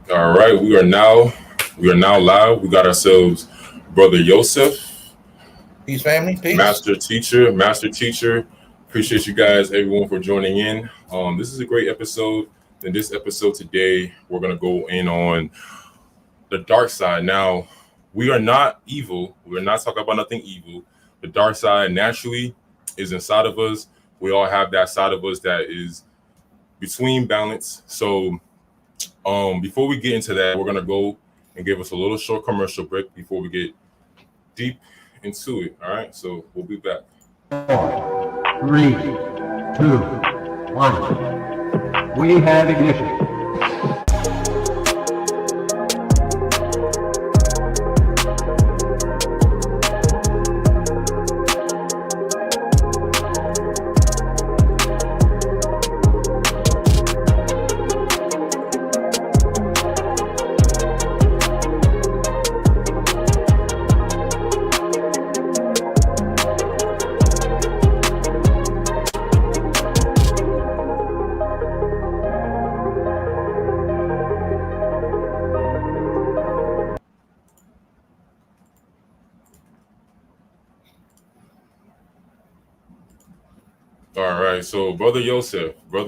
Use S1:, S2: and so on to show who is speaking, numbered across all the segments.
S1: All right, we are now live. We got ourselves brother Yosef,
S2: Peace, family. Peace.
S1: master teacher. Appreciate you guys, everyone, for joining in. This is a great episode. In this episode today, we're gonna go in on the dark side. Now, we are not evil. We're not talking about nothing evil. The dark side naturally is inside of us. We all have that side of us that is between balance. So before we get into that, we're gonna go and give us a little short commercial break before we get deep into it. All right, so we'll be back.
S3: 4, 3, 2, 1. We have ignition.
S1: All right, so brother Yosef. All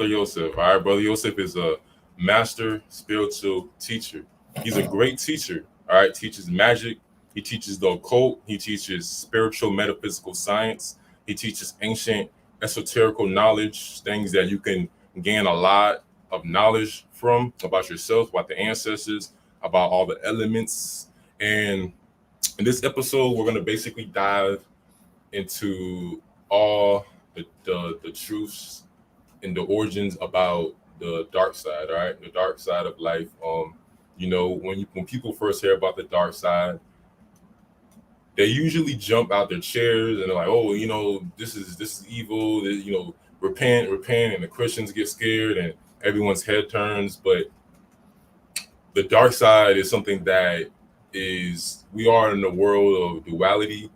S1: right, brother Yosef is a master spiritual teacher. He's a great teacher. All right, teaches magic. He teaches the occult. He teaches spiritual metaphysical science. He teaches ancient esoterical knowledge, things that you can gain a lot of knowledge from about yourself, about the ancestors, about all the elements. And in this episode, we're gonna basically dive into all the truths and the origins about the dark side. All right, the dark side of life. When people first hear about the dark side, they usually jump out their chairs and they're like, oh, this is evil. Repent, and the Christians get scared and everyone's head turns. But the dark side is something that is we are in the world of duality.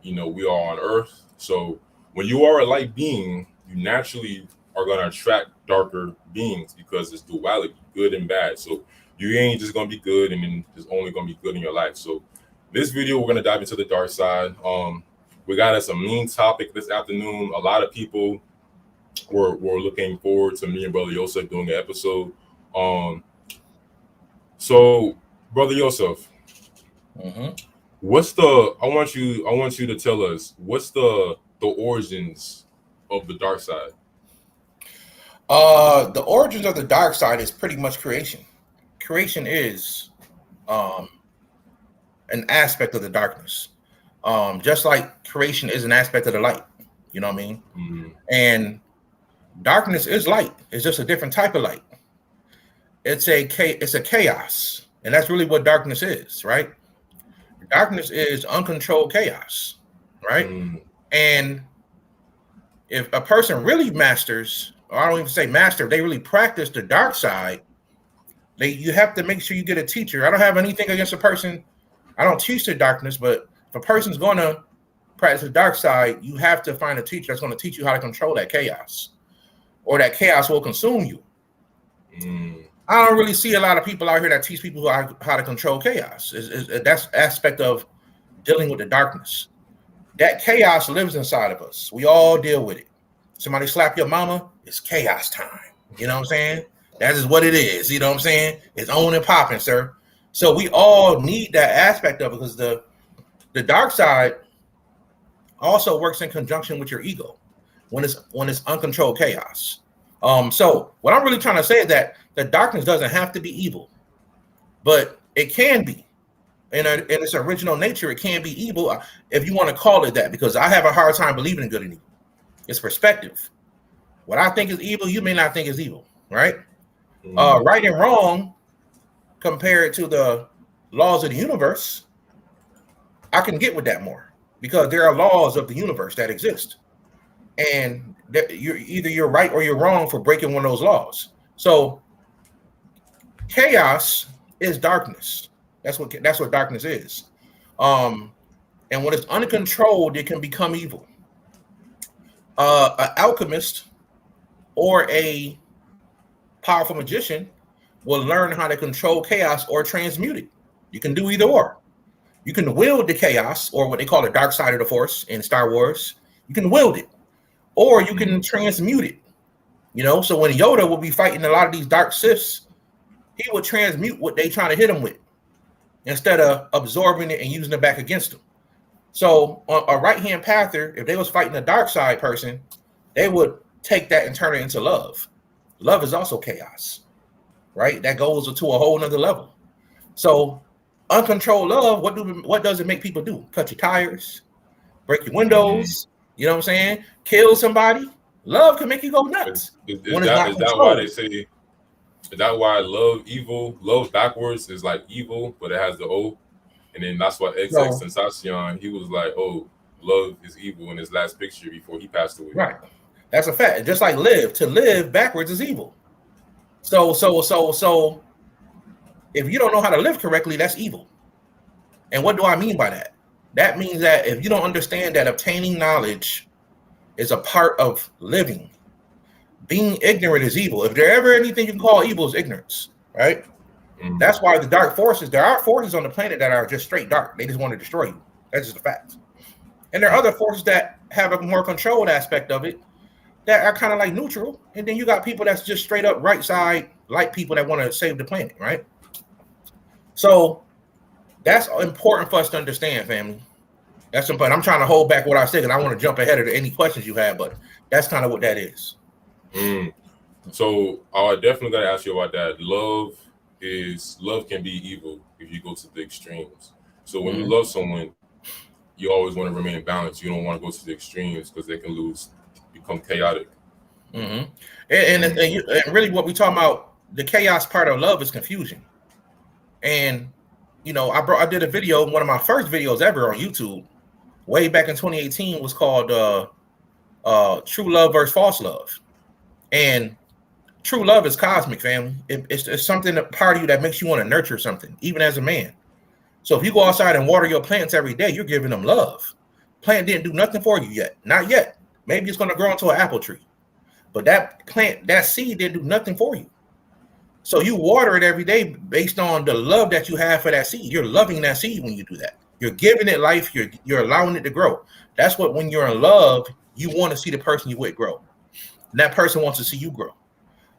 S1: We are on Earth, so when you are a light being, you naturally are going to attract darker beings because it's duality, good and bad. So you ain't just going to be good and then there's only going to be good in your life. So this video, we're going to dive into the dark side. We got us a mean topic this afternoon. A lot of people were looking forward to me and brother Yosef doing an episode. So brother Yosef, I want you to tell us what's the origins of the dark side.
S2: The origins of the dark side is pretty much creation. Creation is an aspect of the darkness. Just like creation is an aspect of the light. You know what I mean?
S1: Mm-hmm.
S2: And darkness is light. It's just a different type of light. It's a chaos. And that's really what darkness is, right? Darkness is uncontrolled chaos, right?
S1: Mm-hmm.
S2: And if a person really masters, or I don't even say master, if they really practice the dark side, you have to make sure you get a teacher. I don't have anything against a person. I don't teach the darkness, but if a person's going to practice the dark side, you have to find a teacher that's going to teach you how to control that chaos, or that chaos will consume you.
S1: Mm.
S2: I don't really see a lot of people out here that teach people how to control chaos. That's aspect of dealing with the darkness. That chaos lives inside of us. We all deal with it. Somebody slap your mama, it's chaos time. You know what I'm saying? That is what it is. You know what I'm saying? It's on and popping, sir. So we all need that aspect of it because the dark side also works in conjunction with your ego when it's uncontrolled chaos. So what I'm really trying to say is that the darkness doesn't have to be evil, but it can be. In its original nature, it can be evil, if you want to call it that, because I have a hard time believing in good and evil. It's perspective. What I think is evil, you may not think is evil, right?
S1: Mm-hmm.
S2: Right and wrong, compared to the laws of the universe, I can get with that more because there are laws of the universe that exist, and you're right or you're wrong for breaking one of those laws. So chaos is darkness. That's what darkness is. And when it's uncontrolled, it can become evil. An alchemist or a powerful magician will learn how to control chaos or transmute it. You can do either or. You can wield the chaos, or what they call the dark side of the force in Star Wars. You can wield it, or you can transmute it. You know, so when Yoda will be fighting a lot of these dark Siths, he would transmute what they trying to hit him with instead of absorbing it and using it back against them. So a right-hand pather, if they was fighting a dark side person, they would take that and turn it into love. Love is also chaos, right? That goes to a whole nother level. So uncontrolled love, what does it make people do? Cut your tires, break your windows, you know what I'm saying? Kill somebody. Love can make you go nuts.
S1: Is that why they say, is that why love backwards is like evil, but it has the O? And then that's why XX Sensacion, he was like, oh, love is evil in his last picture before he passed away.
S2: Right. That's a fact. Just like to live backwards is evil. So if you don't know how to live correctly, that's evil. And what do I mean by that? That means that if you don't understand that obtaining knowledge is a part of living, being ignorant is evil. If there ever anything you can call evil, is ignorance, right? Mm-hmm. That's why there are forces on the planet that are just straight dark. They just want to destroy you. That's just a fact. And there are other forces that have a more controlled aspect of it that are kind of like neutral. And then you got people that's just straight up right side, like people that want to save the planet, right? So that's important for us to understand, family. That's important. I'm trying to hold back what I said, and I want to jump ahead of any questions you have, but that's kind of what that is.
S1: So I definitely got to ask you about that. Love can be evil if you go to the extremes. So when you love someone, you always want to remain balanced. You don't want to go to the extremes because they can become chaotic.
S2: And really what we talking about, the chaos part of love is confusion. And, you know, I did a video, one of my first videos ever on YouTube, way back in 2018, was called True Love versus False Love. And true love is cosmic, family. It's something, a part of you that makes you want to nurture something, even as a man. So if you go outside and water your plants every day, you're giving them love. Plant didn't do nothing for you yet. Not yet. Maybe it's going to grow into an apple tree. But that plant, that seed didn't do nothing for you. So you water it every day based on the love that you have for that seed. You're loving that seed when you do that. You're giving it life. You're allowing it to grow. That's what, when you're in love, you want to see the person you with grow. And that person wants to see you grow.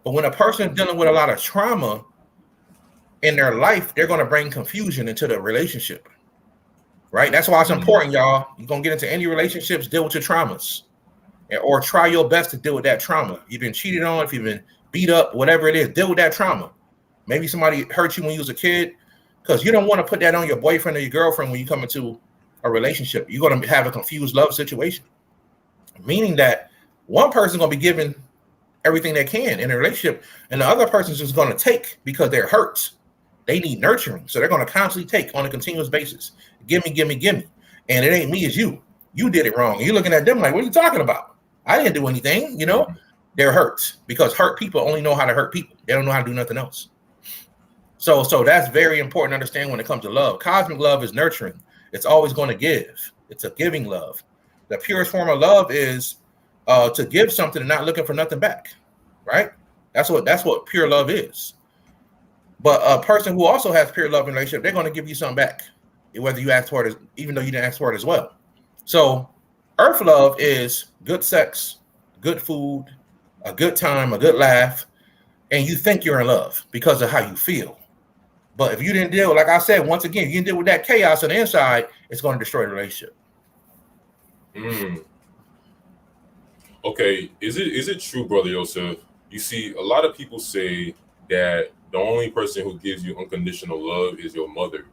S2: But when a person is dealing with a lot of trauma in their life, they're going to bring confusion into the relationship, right? That's why it's important, y'all. You're going to get into any relationships, deal with your traumas, or try your best to deal with that trauma. You've been cheated on, if you've been beat up, whatever it is, deal with that trauma. Maybe somebody hurt you when you was a kid, because you don't want to put that on your boyfriend or your girlfriend when you come into a relationship. You're going to have a confused love situation, meaning that one person's going to be giving everything they can in a relationship, and the other person's just going to take because they're hurt. They need nurturing, so they're going to constantly take on a continuous basis. Give me. And it ain't me, it's you. You did it wrong. And you're looking at them like, what are you talking about? I didn't do anything, you know? They're hurt, because hurt people only know how to hurt people. They don't know how to do nothing else. So that's very important to understand when it comes to love. Cosmic love is nurturing. It's always going to give. It's a giving love. The purest form of love is to give something and not looking for nothing back, right? That's what pure love is. But a person who also has pure love in a relationship, they're going to give you something back, whether you ask for it, even though you didn't ask for it as well. So earth love is good sex, good food, a good time, a good laugh, and you think you're in love because of how you feel. But if you didn't deal, like I said, once again, you didn't deal with that chaos on the inside, it's going to destroy the relationship.
S1: Okay, is it true, Brother Yosef? You see, a lot of people say that the only person who gives you unconditional love is your mother.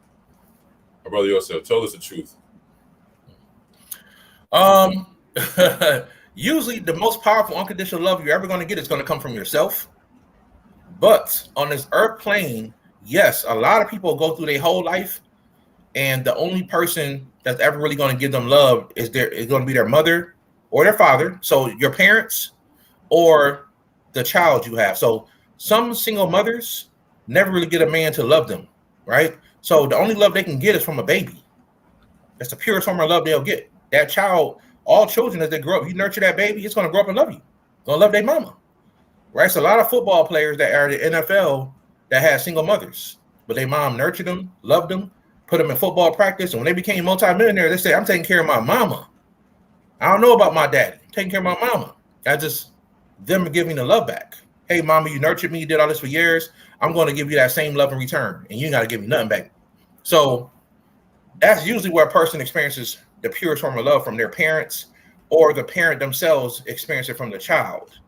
S1: Brother Yosef, tell us the truth.
S2: Usually the most powerful unconditional love you're ever going to get is going to come from yourself. But on this earth plane, yes, a lot of people go through their whole life, and the only person that's ever really going to give them love is going to be their mother or their father. So your parents or the child you have. So some single mothers never really get a man to love them, right? So the only love they can get is from a baby. That's the purest form of love they'll get. That child, all children, as they grow up, you nurture that baby, it's going to grow up and love you. It's going to love their mama, right? So a lot of football players that are in the NFL, that had single mothers, but their mom nurtured them, loved them, put them in football practice, and when they became multimillionaires, they said, "I'm taking care of my mama. I don't know about my daddy. I'm taking care of my mama." I just them giving the love back. Hey, mama, you nurtured me, you did all this for years. I'm going to give you that same love in return, and you ain't got to give me nothing back. So that's usually where a person experiences the purest form of love from their parents, or the parent themselves experience it from the child.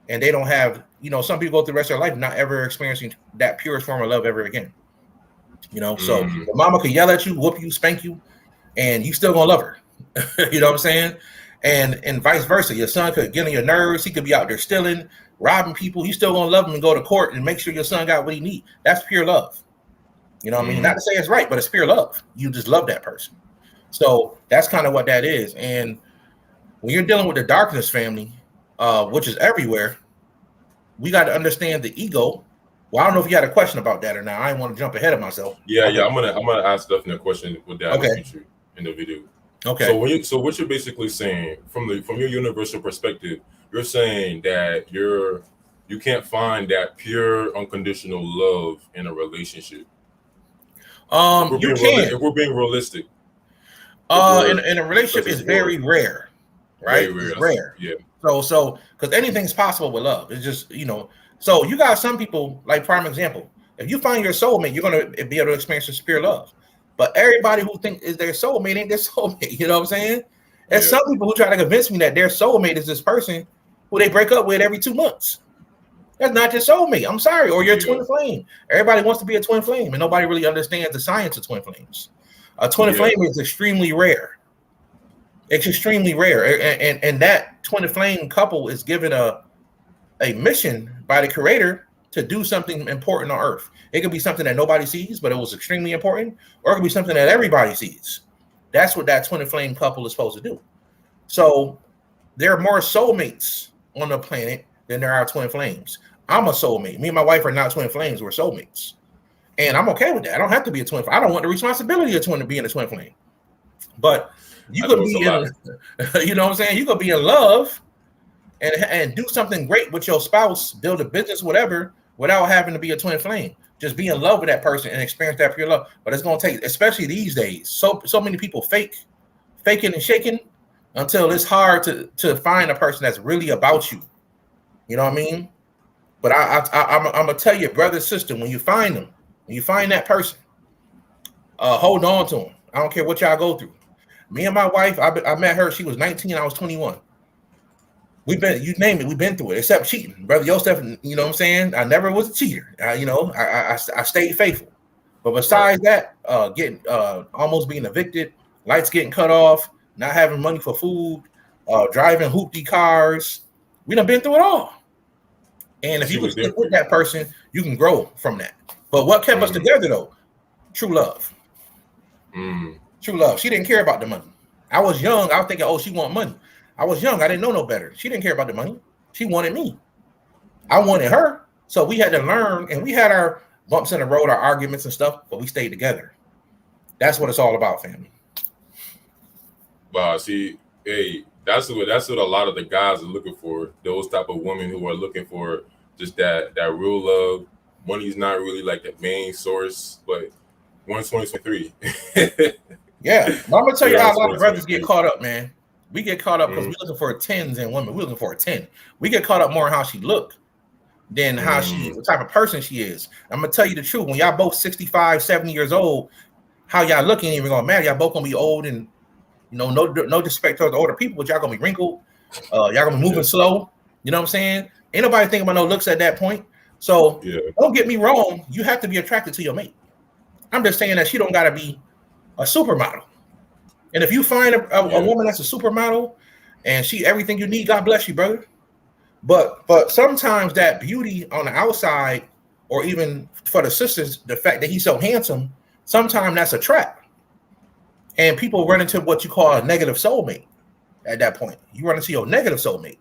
S2: And they don't have, some people go through the rest of their life not ever experiencing that purest form of love ever again. So the mama could yell at you, whoop you, spank you, and you still gonna love her. You know what I'm saying? And vice versa. Your son could get on your nerves. He could be out there stealing, robbing people. You still gonna love him and go to court and make sure your son got what he needs. That's pure love. You know what I mean? Not to say it's right, but it's pure love. You just love that person. So that's kind of what that is. And when you're dealing with the darkness family, which is everywhere, we got to understand the ego. Well, I don't know if you had a question about that or not. I didn't want to jump ahead of myself.
S1: Yeah. I'm gonna ask definitely a question with that in the future in the video.
S2: Okay.
S1: So what you're basically saying from your universal perspective, you're saying that you can't find that pure unconditional love in a relationship. If we're being realistic.
S2: In a relationship is very rare, right?
S1: Very rare.
S2: It's rare.
S1: Yeah.
S2: So because anything's possible with love. It's just, so you got some people, like prime example, if you find your soulmate, you're going to be able to experience this pure love. But everybody who thinks is their soulmate ain't their soulmate. You know what I'm saying? There's some people who try to convince me that their soulmate is this person who they break up with every 2 months. That's not your soulmate. I'm sorry. Or your twin flame. Everybody wants to be a twin flame, and nobody really understands the science of twin flames. A twin flame is extremely rare. It's extremely rare. And that twin flame couple is given a mission by the creator to do something important on earth. It could be something that nobody sees, but it was extremely important, or it could be something that everybody sees. That's what that twin flame couple is supposed to do. So there are more soulmates on the planet than there are twin flames. I'm a soulmate. Me and my wife are not twin flames. We're soulmates. And I'm okay with that. I don't have to be a twin flame. I don't want the responsibility of being a twin flame. But you could be in, you know what I'm saying? You could be in love and do something great with your spouse, build a business, whatever, without having to be a twin flame. Just be in love with that person and experience that pure love. But it's going to take, especially these days, so many people faking and shaking until it's hard to find a person that's really about you. You know what I mean? But I'm going to tell you, brother, sister, when you find them, when you find that person, hold on to them. I don't care what y'all go through. Me and my wife, I met her. She was 19. I was 21. You name it, we've been through it, except cheating. Brother Yosef, you know what I'm saying? I never was a cheater. I stayed faithful. But besides that, getting almost being evicted, lights getting cut off, not having money for food, driving hoopty cars, we done been through it all. And if you can stick with that person, you can grow from that. But what kept us together, though? True love. True love. She didn't care about the money. I was young. I was thinking, oh, she want money. I was young. I didn't know no better. She didn't care about the money. She wanted me. I wanted her. So we had to learn, and we had our bumps in the road, our arguments and stuff, but we stayed together. That's what it's all about, family.
S1: Wow. See, hey, that's what a lot of the guys are looking for. Those type of women who are looking for just that real love. Money's not really like the main source, but 2023.
S2: Yeah. I'm gonna tell you how a lot of brothers get caught up, man. We get caught up because we're looking for 10s in women. We're looking for a 10. We get caught up more in how she look than how what type of person she is. I'm gonna tell you the truth. When y'all both 65, 70 years old, how y'all look ain't even gonna matter. Y'all both gonna be old, and no disrespect to the older people, but y'all gonna be wrinkled. Y'all gonna be moving slow. You know what I'm saying? Ain't nobody thinking about no looks at that point. So don't get me wrong. You have to be attracted to your mate. I'm just saying that she don't gotta be a supermodel. And if you find a woman that's a supermodel and she everything you need, God bless you, brother. But sometimes that beauty on the outside, or even for the sisters, the fact that he's so handsome, sometimes that's a trap. And people run into what you call a negative soulmate at that point. You run into your negative soulmate.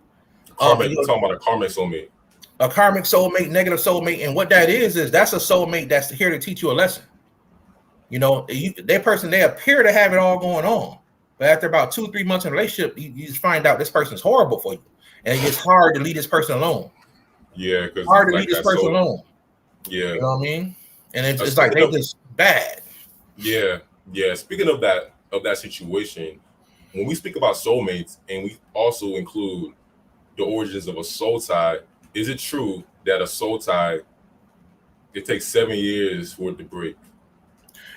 S1: You're talking about a karmic soulmate.
S2: A karmic soulmate, negative soulmate. And what that is that's a soulmate that's here to teach you a lesson. That person, they appear to have it all going on, but after about 2-3 months in a relationship, you just find out this person's horrible for you, and it gets hard to leave this person alone.
S1: Yeah, because
S2: hard to leave this person alone.
S1: Yeah.
S2: You know what I mean? And it's like
S1: Speaking
S2: they
S1: of,
S2: just bad.
S1: yeah, yeah. Speaking of that situation, when we speak about soulmates, and we also include the origins of a soul tie, is it true that a soul tie, it takes 7 years for it to break?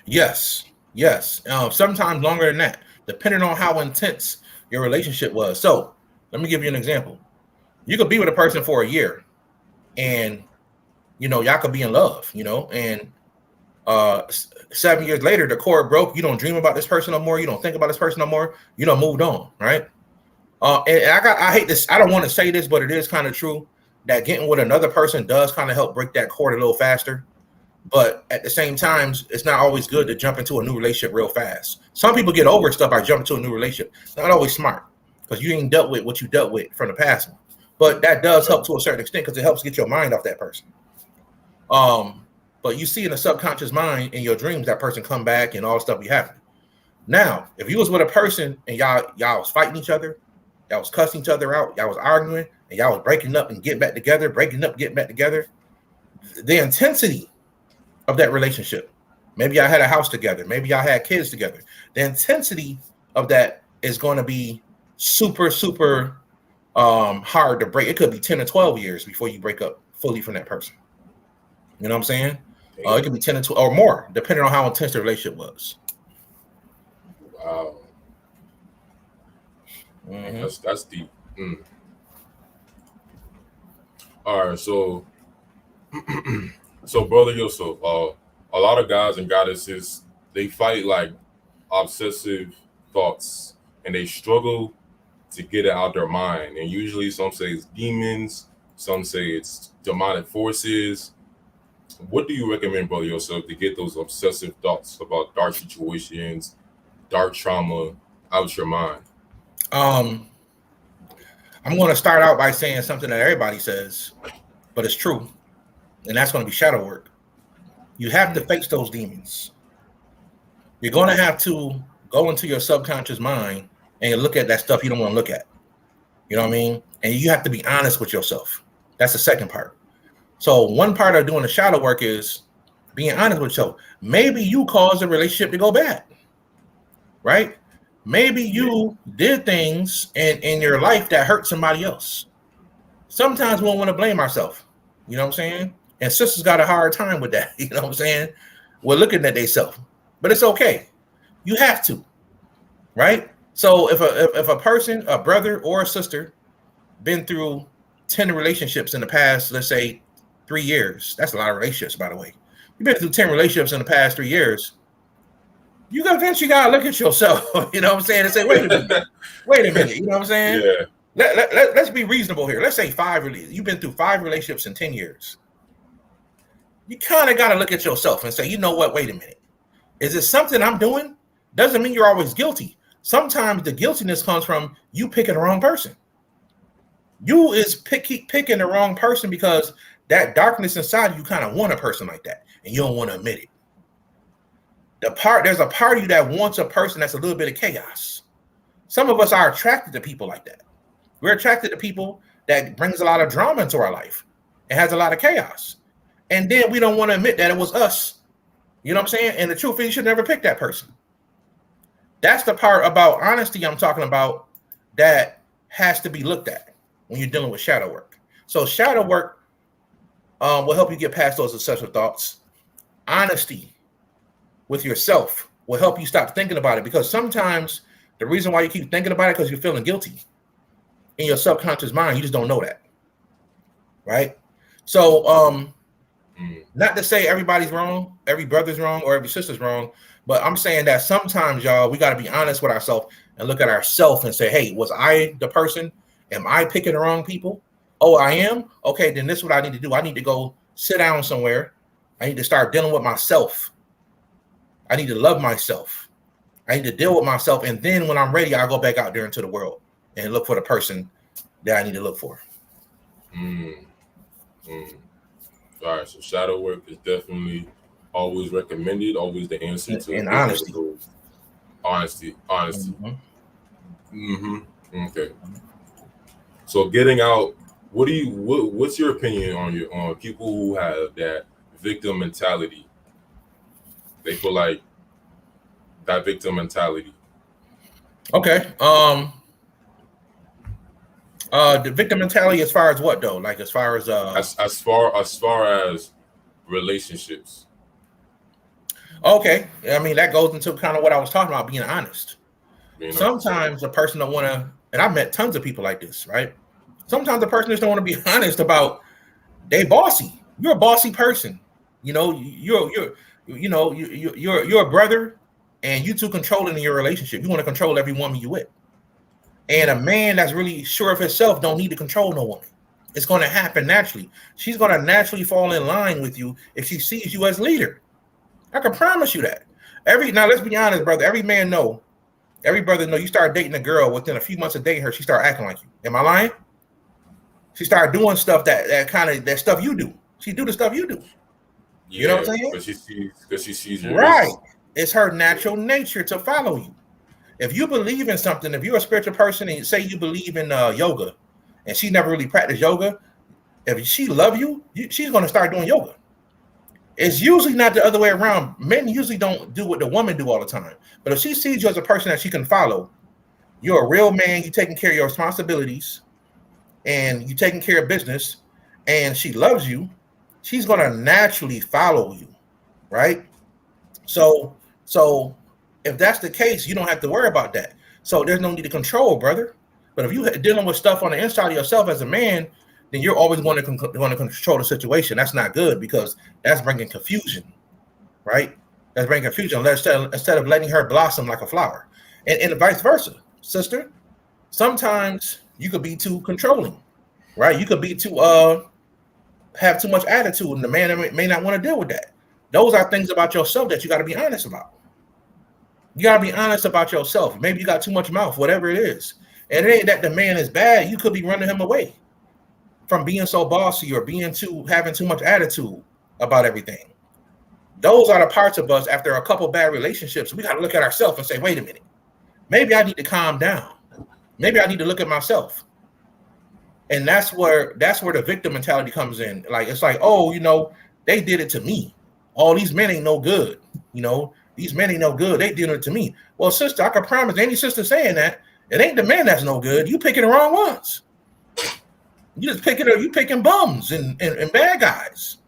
S2: Yes, yes. Sometimes longer than that, depending on how intense your relationship was. So let me give you an example. You could be with a person for a year, and y'all could be in love, and 7 years later the cord broke. You don't dream about this person no more. You don't think about this person no more. You don't moved on, right? And I hate this. I don't want to say this, but it is kind of true that getting with another person does kind of help break that cord a little faster. But at the same time, it's not always good to jump into a new relationship real fast. Some people get over stuff by jumping to a new relationship. Not always smart, because you ain't dealt with what you dealt with from the past one. But that does help to a certain extent, because it helps get your mind off that person. But you see in the subconscious mind, in your dreams, that person come back and all stuff be happening. Now, if you was with a person and y'all was fighting each other, y'all was cussing each other out, y'all was arguing, and y'all was breaking up and getting back together, breaking up, getting back together, the intensity of that relationship. Maybe y'all had a house together. Maybe y'all had kids together. The intensity of that is going to be super, super hard to break. It could be 10 or 12 years before you break up fully from that person. You know what I'm saying? It could be 10 or 12 or more, depending on how intense the relationship was.
S1: Wow.
S2: Mm-hmm.
S1: That's deep. All right, so brother Yosef, a lot of guys and goddesses, they fight like obsessive thoughts, and they struggle to get it out their mind. And usually some say it's demons, some say it's demonic forces. What do you recommend, brother Yosef, to get those obsessive thoughts about dark situations, dark trauma out your mind?
S2: I'm going to start out by saying something that everybody says, but it's true, and that's going to be shadow work. You have to face those demons. You're going to have to go into your subconscious mind and look at that stuff you don't want to look at. You know what I mean? And you have to be honest with yourself. That's the second part. So one part of doing the shadow work is being honest with yourself. Maybe you caused a relationship to go bad, right? Maybe you did things in your life that hurt somebody else. Sometimes we don't want to blame ourselves. You know what I'm saying? And sisters got a hard time with that. You know what I'm saying? We're looking at themselves, but it's okay. You have to, right? So if a person, a brother or a sister, been through 10 relationships in the past, let's say 3 years, that's a lot of relationships, by the way. You've been through 10 relationships in the past 3 years. You eventually gotta look at yourself, you know what I'm saying, and say, wait a minute, you know what I'm saying?
S1: Yeah.
S2: Let's be reasonable here. Let's say you've been through 5 relationships in 10 years. You kind of got to look at yourself and say, you know what, wait a minute. Is it something I'm doing? Doesn't mean you're always guilty. Sometimes the guiltiness comes from you picking the wrong person. You keep picking the wrong person because that darkness inside you kind of want a person like that, and you don't want to admit it. There's a part of you that wants a person that's a little bit of chaos. Some of us are attracted to people like that. We're attracted to people that brings a lot of drama into our life. It has a lot of chaos. And then we don't want to admit that it was us. You know what I'm saying? And the truth is, you should never pick that person. That's the part about honesty I'm talking about that has to be looked at when you're dealing with shadow work. So shadow work will help you get past those obsessive thoughts. Honesty with yourself will help you stop thinking about it, because sometimes the reason why you keep thinking about it because you're feeling guilty in your subconscious mind. You just don't know that, right? So not to say everybody's wrong, every brother's wrong, or every sister's wrong, but I'm saying that sometimes, y'all, we got to be honest with ourselves and look at ourselves and say, hey, was I the person? Am I picking the wrong people? Oh, I am? Okay, then this is what I need to do. I need to go sit down somewhere. I need to start dealing with myself. I need to love myself. I need to deal with myself. And then when I'm ready, I'll go back out there into the world and look for the person that I need to look for.
S1: All right, so shadow work is definitely always recommended, always the answer to
S2: And honesty.
S1: Honesty. Okay. So getting out, what's your opinion on people who have that victim mentality. They feel like that victim mentality.
S2: Okay. The victim mentality as far as what though? Like as far as
S1: As far as relationships.
S2: okay. I mean that goes into kind of what I was talking about, being honest.
S1: You know,
S2: Sometimes a person don't want to, and I've met tons of people like this, right? Sometimes a person just don't want to be honest about they bossy. You're a bossy person. You know, you're a brother, and you two controlling in your relationship. You want to control every woman you with. And a man that's really sure of himself don't need to control no woman. It's going to happen naturally. She's going to naturally fall in line with you if she sees you as leader. I can promise you that. Now let's be honest, brother. Every brother know you start dating a girl within a few months of dating her, she start acting like you. Am I lying? She started doing stuff that stuff you do. She do the stuff you do.
S1: yeah,
S2: You know what I'm saying?
S1: Because she sees your
S2: Right.
S1: risk.
S2: It's her natural nature to follow you. If you believe in something, if you're a spiritual person and say you believe in yoga, and she never really practiced yoga, if she love you, she's going to start doing yoga. It's usually not the other way around. Men usually don't do what the woman do all the time. But if she sees you as a person that she can follow, you're a real man, you're taking care of your responsibilities, and you're taking care of business, and she loves you, she's going to naturally follow you, right? So if that's the case, you don't have to worry about that. So there's no need to control, brother. But if you're dealing with stuff on the inside of yourself as a man, then you're always going to control the situation. That's not good because that's bringing confusion, right? That's bringing confusion instead of letting her blossom like a flower. And vice versa, sister. Sometimes you could be too controlling, right? You could be too have too much attitude, and the man may not want to deal with that. Those are things about yourself that you got to be honest about. You got to be honest about yourself. Maybe you got too much mouth, whatever it is. And it ain't that the man is bad. You could be running him away from being so bossy or having too much attitude about everything. Those are the parts of us after a couple bad relationships. We got to look at ourselves and say, wait a minute. Maybe I need to calm down. Maybe I need to look at myself. And that's where the victim mentality comes in. Like, it's like, oh, they did it to me. Oh, these men ain't no good. These men ain't no good. They did it to me. Well, sister, I can promise any sister saying that, it ain't the men that's no good. You picking the wrong ones. You picking bums and bad guys.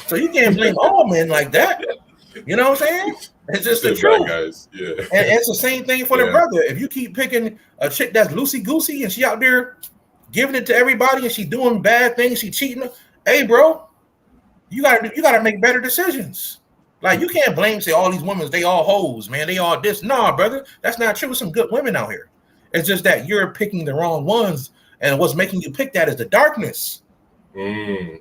S2: So you can't blame all men like that. You know what I'm saying? It's just the truth.
S1: Guys. Yeah.
S2: And it's the same thing for the brother. If you keep picking a chick that's loosey-goosey and she out there giving it to everybody and she doing bad things, she cheating, hey, bro, you gotta make better decisions. Like, you can't say all these women, they all hoes, man. They all this. Nah, brother, that's not true. There's some good women out here. It's just that you're picking the wrong ones. And what's making you pick that is the darkness. The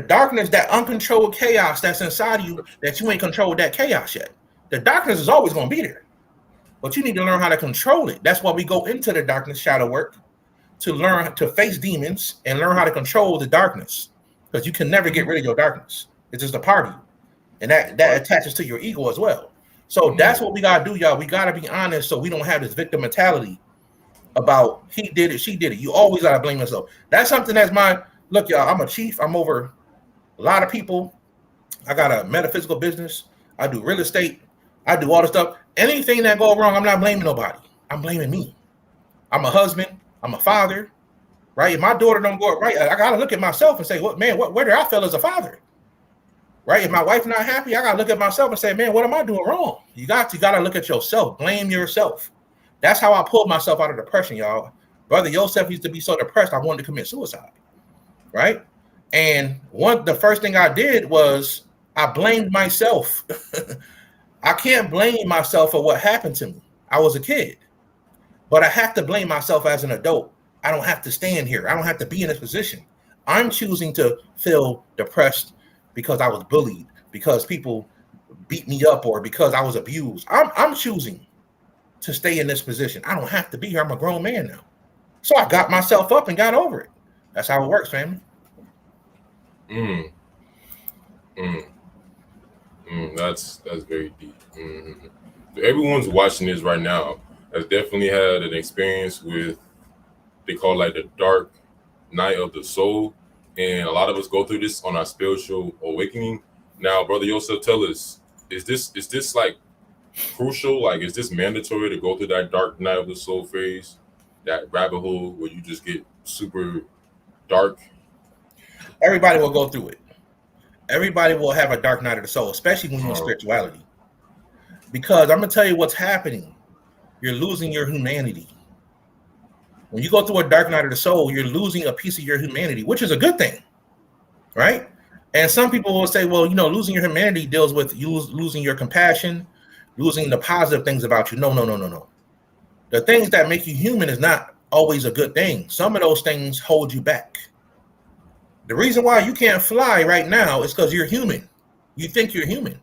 S2: darkness, that uncontrolled chaos that's inside of you, that you ain't controlled that chaos yet. The darkness is always going to be there. But you need to learn how to control it. That's why we go into the darkness shadow work, to learn to face demons and learn how to control the darkness. Because you can never get rid of your darkness. It's just a part of you. And that attaches to your ego as well. So that's what we got to do, y'all. We got to be honest so we don't have this victim mentality about he did it, she did it. You always got to blame yourself. That's something that's look, y'all, I'm a chief. I'm over a lot of people. I got a metaphysical business. I do real estate. I do all the stuff. Anything that go wrong, I'm not blaming nobody. I'm blaming me. I'm a husband. I'm a father, right? If my daughter don't go right, I got to look at myself and say, where did I fail as a father? Right? If my wife not happy, I got to look at myself and say, man, what am I doing wrong? You got to look at yourself. Blame yourself. That's how I pulled myself out of depression, y'all. Brother Yosef used to be so depressed, I wanted to commit suicide, right? And the first thing I did was I blamed myself. I can't blame myself for what happened to me. I was a kid, but I have to blame myself as an adult. I don't have to stand here. I don't have to be in this position. I'm choosing to feel depressed because I was bullied, because people beat me up, or because I was abused. I'm choosing to stay in this position. I don't have to be here. I'm a grown man now. So I got myself up and got over it. That's how it works, family.
S1: That's very deep. Everyone's watching this right now has definitely had an experience with, they call like the dark night of the soul. and a lot of us go through this on our spiritual awakening. Now, Brother Yosef, tell us, is this like crucial? Like, is this mandatory to go through that dark night of the soul phase, that rabbit hole where you just get super dark?
S2: Everybody will go through it. Everybody will have a dark night of the soul, especially when you're in spirituality. Because I'm gonna tell you what's happening. You're losing your humanity. When you go through a dark night of the soul, you're losing a piece of your humanity, which is a good thing, right? And some people will say, well, losing your humanity deals with you losing your compassion, losing the positive things about you. No. The things that make you human is not always a good thing. Some of those things hold you back. The reason why you can't fly right now is because you're human. You think you're human,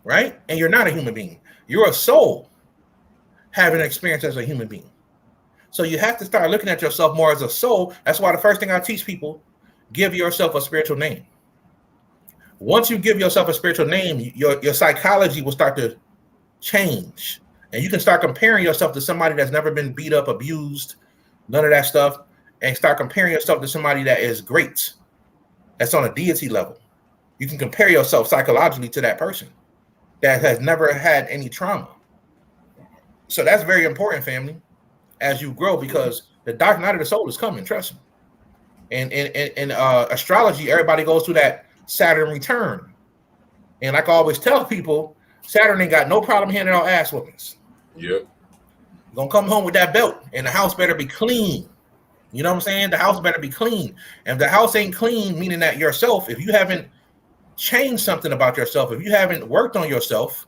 S2: right? And you're not a human being. You're a soul having an experience as a human being. So you have to start looking at yourself more as a soul. That's why the first thing I teach people, give yourself a spiritual name. Once you give yourself a spiritual name, your psychology will start to change. And you can start comparing yourself to somebody that's never been beat up, abused, none of that stuff, and start comparing yourself to somebody that is great, that's on a deity level. You can compare yourself psychologically to that person that has never had any trauma. So that's very important, family, as you grow, because the dark night of the soul is coming, trust me. And in astrology, everybody goes through that Saturn return. And like I always tell people, Saturn ain't got no problem handing out ass whoopings.
S1: Yep.
S2: You're gonna come home with that belt, and the house better be clean. You know what I'm saying? The house better be clean. And if the house ain't clean, meaning that yourself, if you haven't changed something about yourself, if you haven't worked on yourself,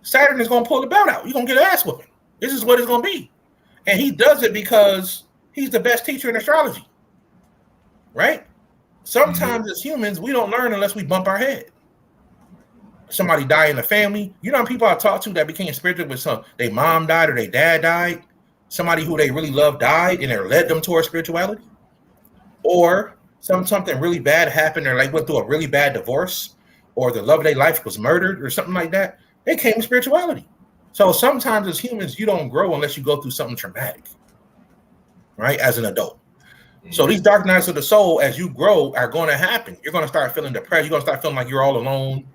S2: Saturn is gonna pull the belt out. You're gonna get an ass whooping. This is what it's gonna be. And he does it because he's the best teacher in astrology. Right? Sometimes as humans, we don't learn unless we bump our head. Somebody died in the family. You know how people I talked to that became spiritual with their mom died or their dad died? Somebody who they really loved died and it led them towards spirituality? Or something really bad happened, or like went through a really bad divorce, or the love of their life was murdered or something like that. They came to spirituality. So sometimes as humans, you don't grow unless you go through something traumatic, right? As an adult. So these dark nights of the soul, as you grow, are going to happen. You're going to start feeling depressed. You're going to start feeling like you're all alone.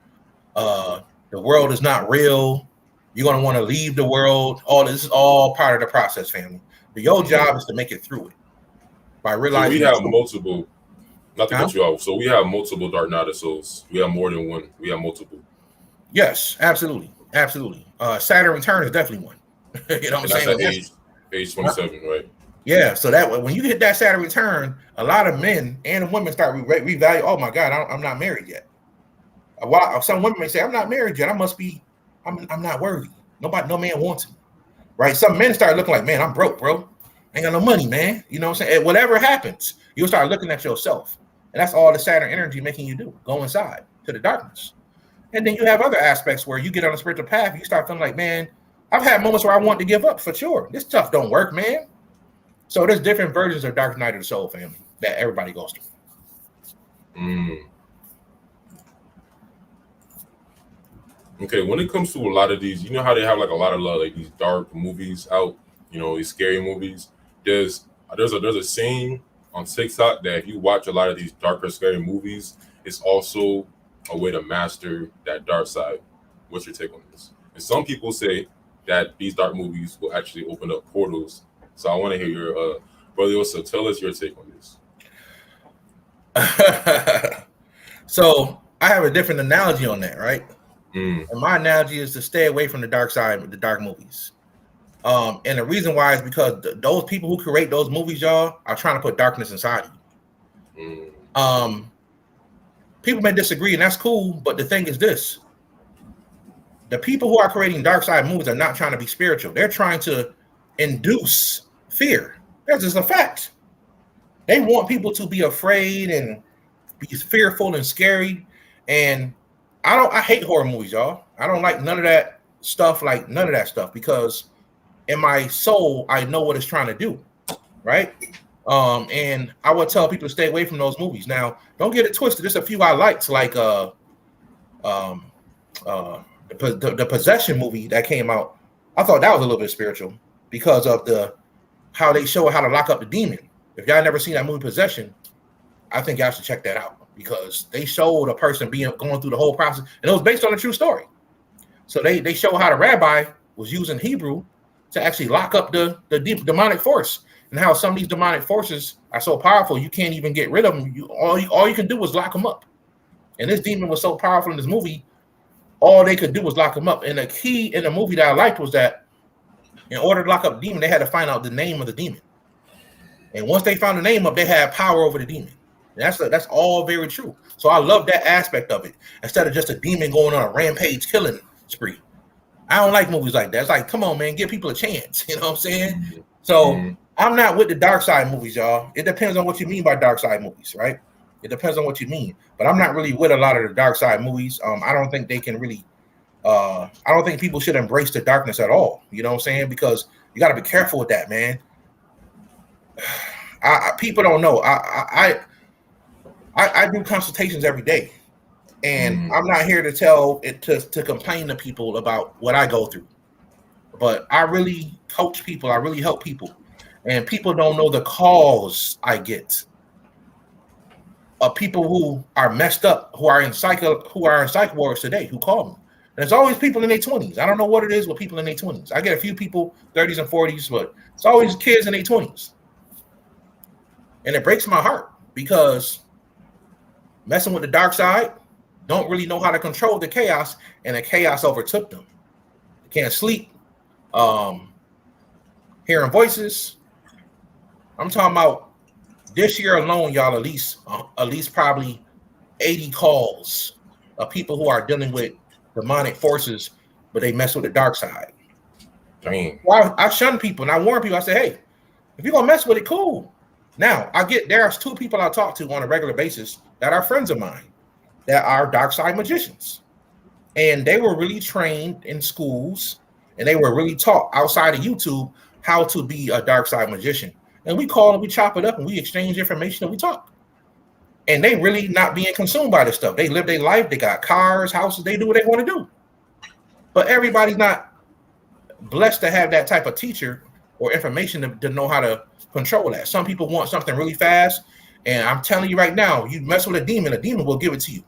S2: The world is not real. You're going to want to leave the world. All this is all part of the process, family. But your job is to make it through it by realizing.
S1: So we have multiple, not to cut you off. So we have multiple dark night of souls. We have more than one. We have multiple.
S2: Yes, absolutely. Absolutely. Saturn return is definitely one. You know what I'm saying?
S1: Age 27, right?
S2: Yeah, so that when you hit that Saturn return, a lot of men and women start revalue. Oh my God, I'm not married yet. Some women may say, I'm not married yet. I'm not worthy. No man wants me. Right? Some men start looking like, man, I'm broke, bro. Ain't got no money, man. You know what I'm saying? And whatever happens, you'll start looking at yourself. And that's all the Saturn energy making you do. Go inside to the darkness. And then you have other aspects where you get on a spiritual path, you start feeling like, man, I've had moments where I want to give up for sure. This stuff don't work, man. So there's different versions of dark night of the soul, family, that everybody goes through.
S1: Okay, when it comes to a lot of these, you know how they have like a lot of like these dark movies out, these scary movies. There's a saying on TikTok that if you watch a lot of these darker, scary movies, it's also a way to master that dark side. What's your take on this? And some people say that these dark movies will actually open up portals. So I want to hear your brother Yosef, tell us your take on this.
S2: So I have a different analogy on that, right?
S1: And
S2: my analogy is to stay away from the dark side, the dark movies. And the reason why is because those people who create those movies, y'all, are trying to put darkness inside you. People may disagree, and that's cool, but the thing is this. The people who are creating dark side movies are not trying to be spiritual. They're trying to induce fear. That's just a fact. They want people to be afraid and be fearful and scary. And I hate horror movies, y'all. I don't like none of that stuff, because in my soul, I know what it's trying to do, right? And I would tell people to stay away from those movies. Now, don't get it twisted. There's a few I liked, like the Possession movie that came out. I thought that was a little bit spiritual because of how they show how to lock up the demon. If y'all never seen that movie Possession, I think y'all should check that out because they showed a person going through the whole process, and it was based on a true story. So they show how the rabbi was using Hebrew to actually lock up the demonic force, and how some of these demonic forces are so powerful you can't even get rid of them. All you can do is lock them up. And this demon was so powerful in this movie, all they could do was lock him up. And the key in the movie that I liked was that in order to lock up the demon, they had to find out the name of the demon. And once they found the name up, they had power over the demon. And that's all very true. So I love that aspect of it. Instead of just a demon going on a rampage killing spree. I don't like movies like that. It's like, come on, man, give people a chance. You know what I'm saying? So I'm not with the dark side movies, y'all. It depends on what you mean by dark side movies, right? It depends on what you mean. But I'm not really with a lot of the dark side movies. I don't think they can really I don't think people should embrace the darkness at all. You know what I'm saying? Because you got to be careful with that, man. People don't know. I do consultations every day, and I'm not here to tell it to complain to people about what I go through. But I really coach people. I really help people, and people don't know the calls I get of people who are messed up, who are in psych wards today, who call me. And it's always people in their 20s. I don't know what it is with people in their 20s. I get a few people 30s and 40s, but it's always kids in their 20s. And it breaks my heart because messing with the dark side, don't really know how to control the chaos, and the chaos overtook them. They can't sleep, hearing voices. I'm talking about this year alone, y'all, at least probably 80 calls of people who are dealing with demonic forces, but they mess with the dark side.
S1: Dang.
S2: Well, I shun people and I warn people. I say, hey, if you're gonna mess with it, cool. Now, there's 2 people I talk to on a regular basis that are friends of mine that are dark side magicians. And they were really trained in schools, and they were really taught outside of YouTube how to be a dark side magician. And we call and we chop it up and we exchange information and we talk. And they really not being consumed by this stuff. They live their life. They got cars, houses. They do what they want to do. But everybody's not blessed to have that type of teacher or information to know how to control that. Some people want something really fast. And I'm telling you right now, you mess with a demon will give it to you.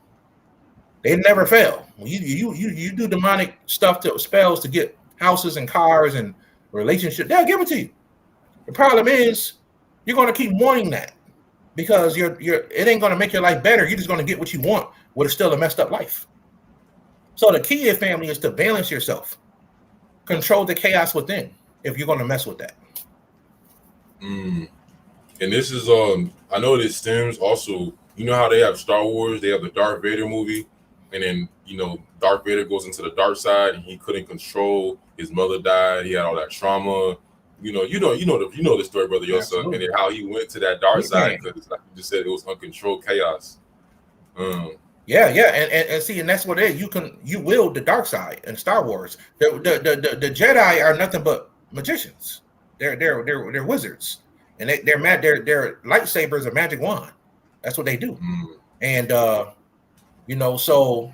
S2: They never fail. When you do demonic stuff to spells to get houses and cars and relationships, they'll give it to you. The problem is you're going to keep wanting that. Because it ain't going to make your life better. You're just going to get what you want with still a messed up life. So the key, family, is to balance yourself. Control the chaos within if you're going to mess with that.
S1: And this is I know this stems also, you know how they have Star Wars, they have the Darth Vader movie, and then Darth Vader goes into the dark side and he couldn't control, his mother died, he had all that trauma. You know the story, Brother Yosef,
S2: Absolutely.
S1: and then how he went to that dark side because, like you just said, it was uncontrolled chaos.
S2: Yeah, and see, and that's what it is. You wield the dark side in Star Wars. The Jedi are nothing but magicians. They're wizards, and their lightsabers are magic wand. That's what they do. And so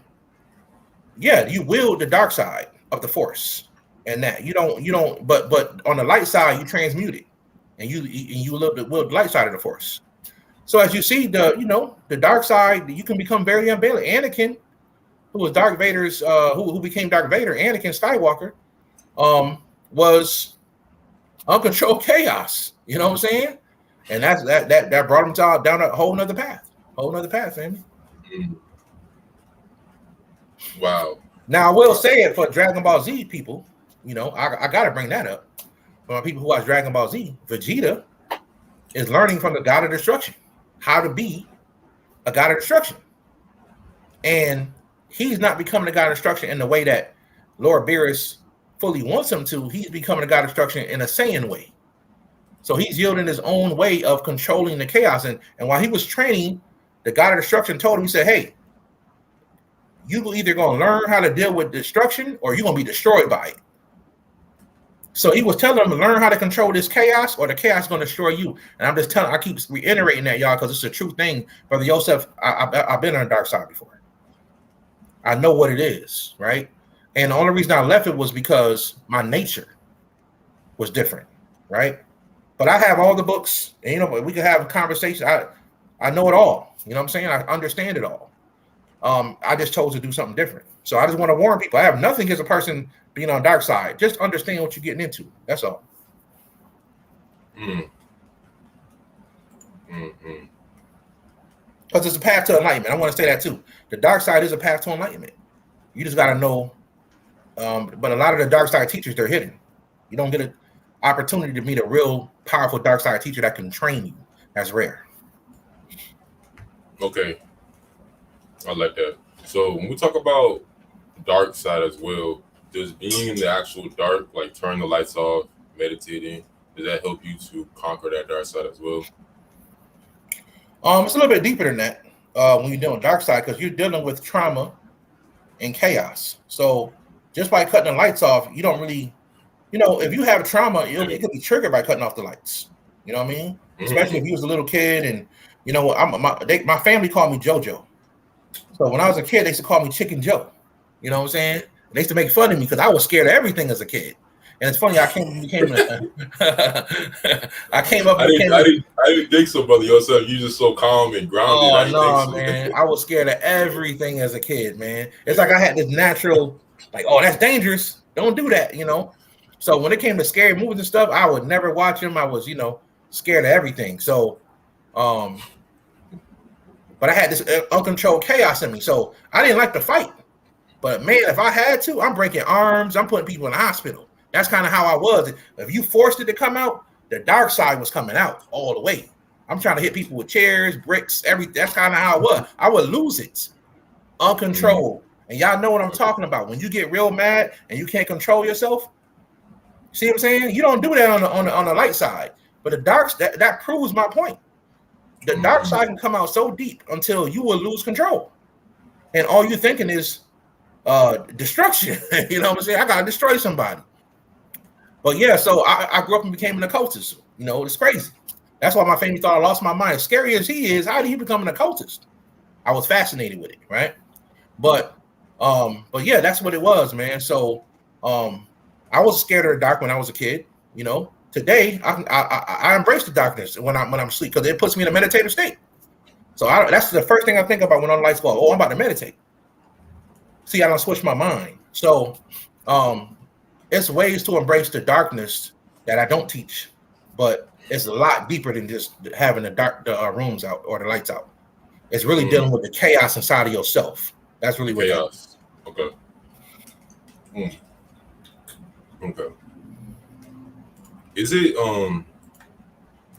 S2: yeah, you wield the dark side of the Force. And that you don't, but on the light side, you transmute it, and you live the light side of the Force. So as you see the dark side, you can become very unbalanced. Anakin, who was Darth Vader's, who became Darth Vader, Anakin Skywalker, was uncontrolled chaos. You know what I'm saying? And that brought him down a whole nother path, family.
S1: Wow.
S2: Now I will say it for Dragon Ball Z people. I got to bring that up. For people who watch Dragon Ball Z, Vegeta is learning from the God of Destruction how to be a God of Destruction. And he's not becoming a God of Destruction in the way that Lord Beerus fully wants him to. He's becoming a God of Destruction in a Saiyan way. So he's yielding his own way of controlling the chaos. And while he was training, the God of Destruction told him, he said, hey, you either going to learn how to deal with destruction or you're going to be destroyed by it. So he was telling them to learn how to control this chaos, or the chaos is going to destroy you. And I'm just telling, I keep reiterating that, y'all, because it's a true thing. Brother Yosef, I've been on the dark side before. I know what it is, right? And the only reason I left it was because my nature was different, right? But I have all the books, and we can have a conversation. I know it all. You know what I'm saying? I understand it all. I just chose to do something different. So I just want to warn people. I have nothing against a person being on dark side. Just understand what you're getting into. That's all.
S1: Mm. Mm-hmm.
S2: Because it's a path to enlightenment. I want to say that too. The dark side is a path to enlightenment. You just got to know. But a lot of the dark side teachers, they're hidden. You don't get an opportunity to meet a real powerful dark side teacher that can train you. That's rare.
S1: Okay. I like that. So when we talk about dark side as well, does being in the actual dark, like turning the lights off, meditating, does that help you to conquer that dark side as well?
S2: It's a little bit deeper than that when you're dealing with dark side, because you're dealing with trauma and chaos. So just by cutting the lights off, you don't really, if you have trauma, it could be triggered by cutting off the lights. You know what I mean? Mm-hmm. Especially if you was a little kid, and my family called me JoJo. So when I was a kid, they used to call me Chicken Joe. You know what I'm saying? They used to make fun of me because I was scared of everything as a kid. And it's funny, I
S1: didn't think so, brother. Yourself, you just so calm and grounded.
S2: Oh no, man! I was scared of everything as a kid, man. It's like I had this natural, like, oh, that's dangerous. Don't do that, So when it came to scary movies and stuff, I would never watch them. I was, scared of everything. So, but I had this uncontrolled chaos in me. So I didn't like to fight. But man, if I had to, I'm breaking arms. I'm putting people in the hospital. That's kind of how I was. If you forced it to come out, the dark side was coming out all the way. I'm trying to hit people with chairs, bricks, everything. That's kind of how I was. I would lose it, uncontrolled. And y'all know what I'm talking about. When you get real mad and you can't control yourself, see what I'm saying? You don't do that on the light side. But the dark, that proves my point. The dark side can come out so deep until you will lose control, and all you're thinking is destruction. You know what I'm saying? I gotta destroy somebody. But yeah, so I grew up and became an occultist. It's crazy. That's why my family thought I lost my mind. As scary as he is, how did he become an occultist? I was fascinated with it, right? But yeah, that's what it was, man. So I was scared of the dark when I was a kid. Today I embrace the darkness when I'm asleep because it puts me in a meditative state. So that's the first thing I think about when all the lights go. Oh, I'm about to meditate. See, I don't switch my mind. So it's ways to embrace the darkness that I don't teach, but it's a lot deeper than just having the rooms out or the lights out. It's really dealing with the chaos inside of yourself. That's really what
S1: chaos. Okay. Okay. Is it let's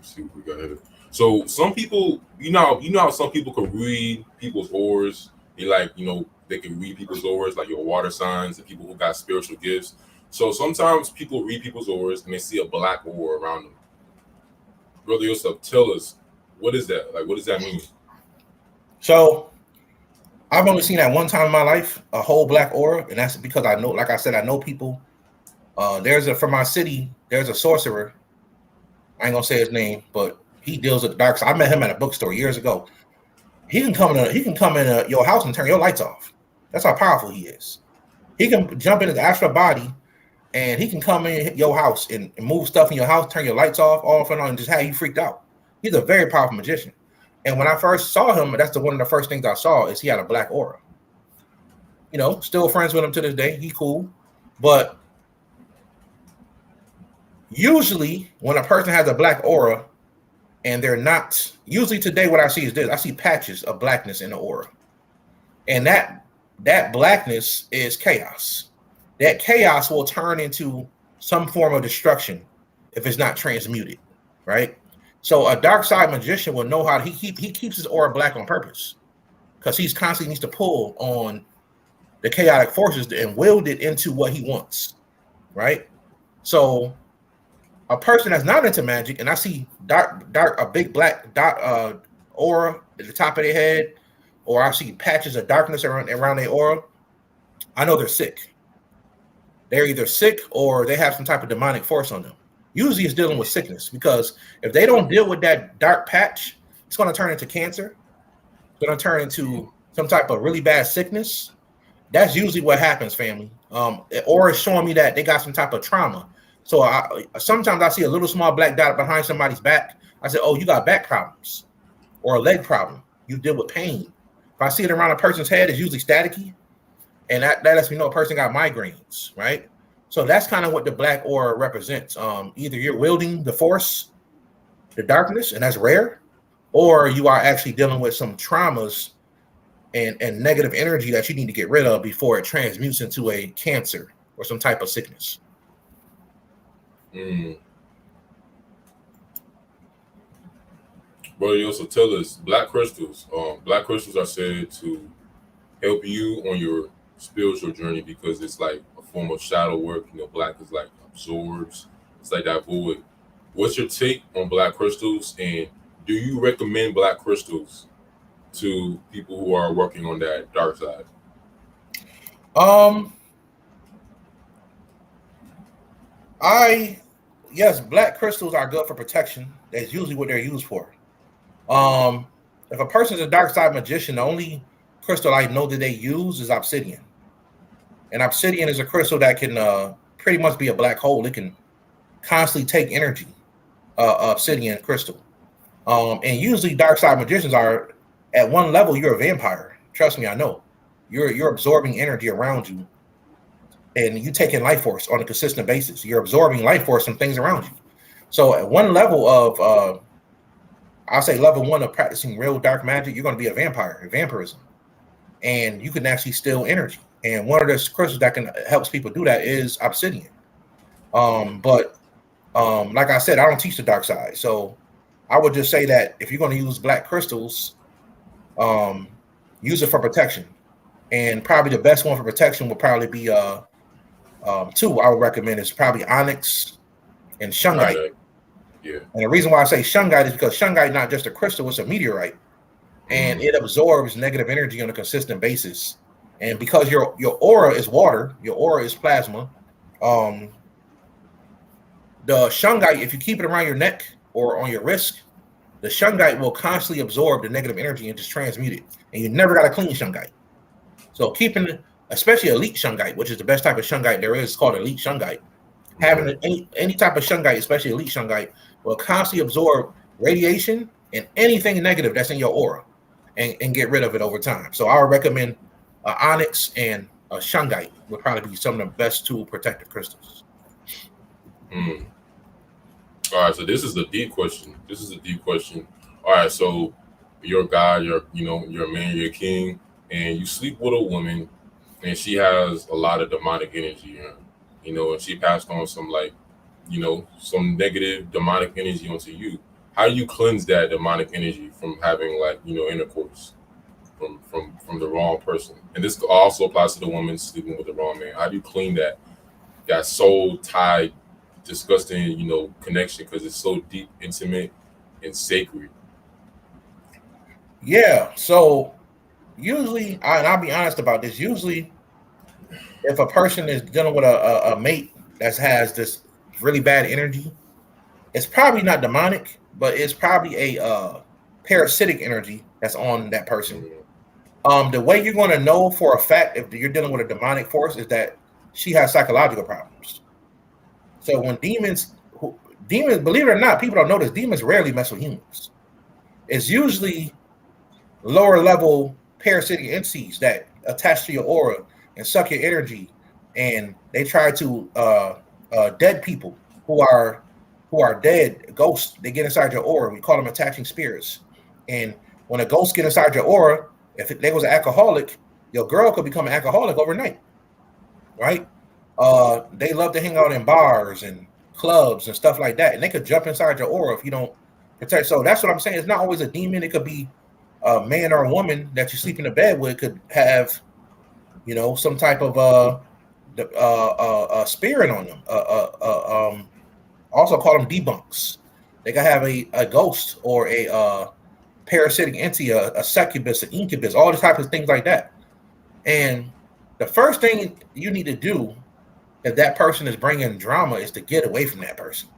S1: see what we got here. So some people, how some people can read people's auras. They can read people's auras, like your water signs, and people who got spiritual gifts. So sometimes people read people's auras and they see a black aura around them. Brother Yosef, tell us, what is that? Like, what does that mean?
S2: So I've only seen that one time in my life, a whole black aura, and that's because I know, like I said, I know people. From my city, there's a sorcerer. I ain't gonna say his name, but he deals with the dark side. I met him at a bookstore years ago. He can come in your house and turn your lights off. That's how powerful he is. He can jump into the astral body, and he can come in your house and move stuff in your house, turn your lights off and on, and just have you freaked out. He's a very powerful magician. And when I first saw him, that's one of the first things I saw is he had a black aura. Still friends with him to this day. He cool, but usually when a person has a black aura and they're not, usually today what I see is this. I see patches of blackness in the aura. And that blackness is chaos. That chaos will turn into some form of destruction if it's not transmuted, right? So a dark side magician will know how he keeps his aura black on purpose because he's constantly needs to pull on the chaotic forces and wield it into what he wants, right? So a person that's not into magic, and I see a big black dot aura at the top of their head, or I see patches of darkness around their aura, I know they're sick. They're either sick or they have some type of demonic force on them. Usually it's dealing with sickness, because if they don't deal with that dark patch, it's going to turn into cancer. It's going to turn into some type of really bad sickness. That's usually what happens, family. Or it's showing me that they got some type of trauma. So sometimes I see a little small black dot behind somebody's back. I say, oh, you got back problems. or a leg problem, you deal with pain. If I see it around a person's head, it's usually staticky, and that lets me know a person got migraines, right? So that's kind of what the black aura represents. Either you're wielding the force, the darkness, and that's rare, or you are actually dealing with some traumas and negative energy that you need to get rid of before it transmutes into a cancer or some type of sickness.
S1: Brother, you also tell us black crystals. Black crystals are said to help you on your spiritual journey because it's like a form of shadow work. You know, black is like absorbs. It's like that void. What's your take on black crystals, and do you recommend black crystals to people who are working on that dark side?
S2: Yes, black crystals are good for protection. That's usually what they're used for. If a person's a dark side magician, the only crystal I know that they use is obsidian. And obsidian is a crystal that can pretty much be a black hole. It can constantly take energy, obsidian crystal. And usually dark side magicians are at one level, you're a vampire. Trust me, I know. You're absorbing energy around you, and you taking life force on a consistent basis. You're absorbing life force from things around you. So at one level of I'll say level 1 of practicing real dark magic, you're going to be a vampire, vampirism, and you can actually steal energy. And one of the crystals that can helps people do that is obsidian. But like I said, I don't teach the dark side, so I would just say that if you're going to use black crystals, use it for protection. And probably the best one for protection would probably be two I would recommend is probably onyx and shungite.
S1: Right. Yeah.
S2: And the reason why I say shungite is because shungite is not just a crystal, it's a meteorite. And it absorbs negative energy on a consistent basis. And because your aura is water, your aura is plasma, the shungite, if you keep it around your neck or on your wrist, the shungite will constantly absorb the negative energy and just transmute it. And you never got to clean shungite. So keeping, especially elite shungite, which is the best type of shungite there is, called elite shungite. Having any type of shungite, especially elite shungite, will constantly absorb radiation and anything negative that's in your aura and get rid of it over time. So I would recommend onyx and shungite would probably be some of the best two protective crystals.
S1: All right, so this is a deep question. All right, so you're a guy, you're a man, you're a king, and you sleep with a woman, and she has a lot of demonic energy, and she passed on some some negative demonic energy onto you. How do you cleanse that demonic energy from having intercourse from the wrong person? And this also applies to the woman sleeping with the wrong man. How do you clean that soul tied, disgusting, connection, because it's so deep, intimate, and sacred?
S2: Yeah. So usually, and I'll be honest about this. Usually, if a person is dealing with a mate that has this really bad energy, it's probably not demonic, but it's probably a parasitic energy that's on that person. The way you're going to know for a fact if you're dealing with a demonic force is that she has psychological problems. So when demons, believe it or not, people don't know this, demons rarely mess with humans. It's usually lower level parasitic entities that attach to your aura and suck your energy, and they try to dead people who are dead, ghosts. They get inside your aura. We call them attaching spirits. And when a ghost get inside your aura, if they was an alcoholic, your girl could become an alcoholic overnight, right? They love to hang out in bars and clubs and stuff like that, and they could jump inside your aura if you don't protect. So that's what I'm saying. It's not always a demon. It could be a man or a woman that you sleep in the bed with could have, some type of spirit on them. Also call them debunks. They could have a ghost or a parasitic entity, a succubus, an incubus, all the types of things like that. And the first thing you need to do if that person is bringing drama is to get away from that person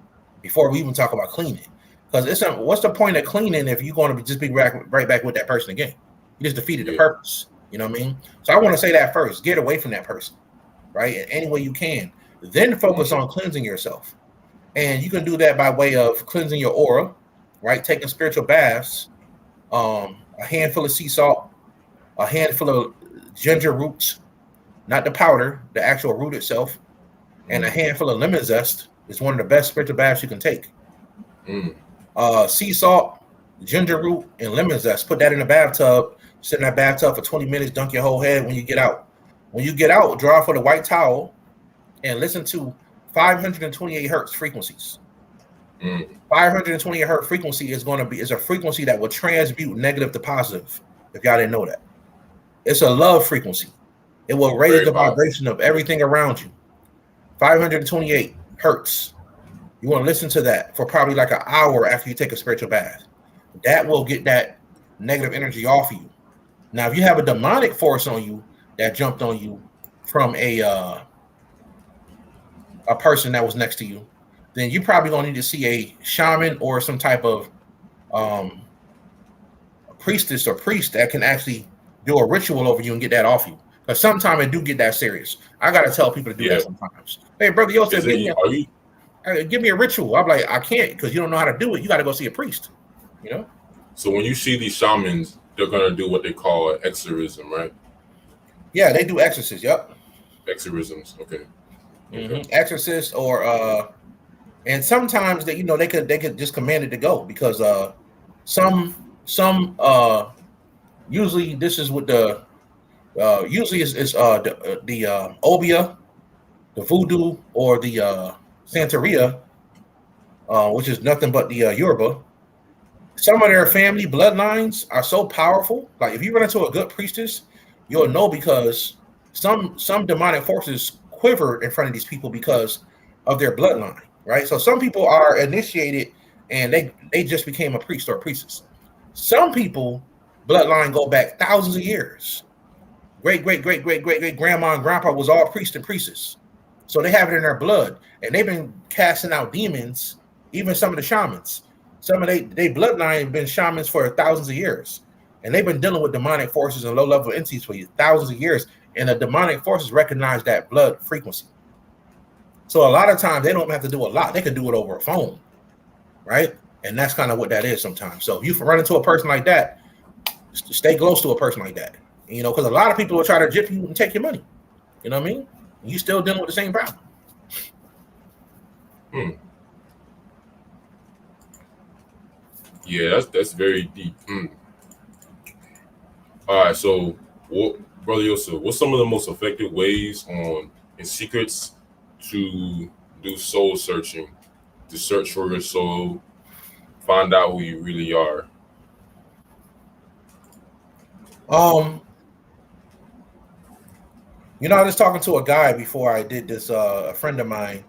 S2: before we even talk about cleaning. Because what's the point of cleaning if you're going to just be right back with that person again? You just defeated the purpose. You know what I mean? So I want to say that first. Get away from that person, right? In any way you can. Then focus on cleansing yourself. And you can do that by way of cleansing your aura, right? Taking spiritual baths, a handful of sea salt, a handful of ginger roots, not the powder, the actual root itself, and a handful of lemon zest is one of the best spiritual baths you can take. Sea salt, ginger root, and lemon zest. Put that in a bathtub, sit in that bathtub for 20 minutes, dunk your whole head when you get out. When you get out, draw for the white towel and listen to 528 hertz frequencies. 528 hertz frequency is a frequency that will transmute negative to positive. If y'all didn't know that, it's a love frequency. It will raise the vibration of everything around you. 528 hertz. You want to listen to that for probably like an hour after you take a spiritual bath. That will get that negative energy off of you. Now, if you have a demonic force on you that jumped on you from a person that was next to you, then you probably gonna need to see a shaman or some type of priestess or priest that can actually do a ritual over you and get that off you. Because sometimes it do get that serious. I gotta tell people to do that sometimes. Hey, brother Yosef, give me a ritual. I'm like, I can't because you don't know how to do it. You got to go see a priest. You know.
S1: So when you see these shamans, they're gonna do what they call an exorcism, right?
S2: Yeah, they do exorcisms. Yep.
S1: Exorcisms. Okay.
S2: Exorcist or and sometimes they could just command it to go because some usually this is with the usually is the obia, the voodoo, or the Santeria, which is nothing but the Yoruba. Some of their family bloodlines are so powerful. Like if you run into a good priestess, you'll know because some demonic forces quiver in front of these people because of their bloodline, right? So some people are initiated and they just became a priest or a priestess. Some people bloodline go back thousands of years. Great grandma and grandpa was all priests and priestess. So they have it in their blood, and they've been casting out demons. Even some of the shamans, some of they bloodline have been shamans for thousands of years, and they've been dealing with demonic forces and low-level entities for thousands of years. And the demonic forces recognize that blood frequency. So a lot of times they don't have to do a lot; they can do it over a phone, right? And that's kind of what that is sometimes. So if you run into a person like that, stay close to a person like that. You know, because a lot of people will try to gyp you and take your money. You know what I mean? You still dealing with the same problem.
S1: Yeah, that's very deep. All right, so Brother Yosef, what's some of the most effective ways and secrets to do soul searching, to search for your soul, find out who you really are?
S2: You know, I was talking to a guy before I did this, a friend of mine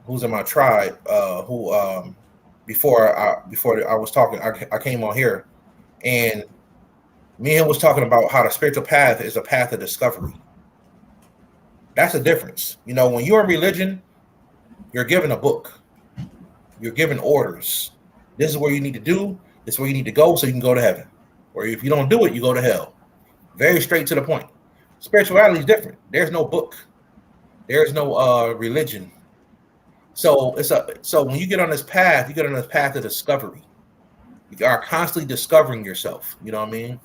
S2: who's in my tribe, before I was talking, I came on here, and me and him was talking about how the spiritual path is a path of discovery. That's the difference. You know, when you're in religion, you're given a book. You're given orders. This is where you need to do. This is where you need to go so you can go to heaven. Or if you don't do it, you go to hell. Very straight to the point. Spirituality is different. There's no book. There's no religion. So so when you get on this path, you get on this path of discovery. You are constantly discovering yourself. You know what I mean?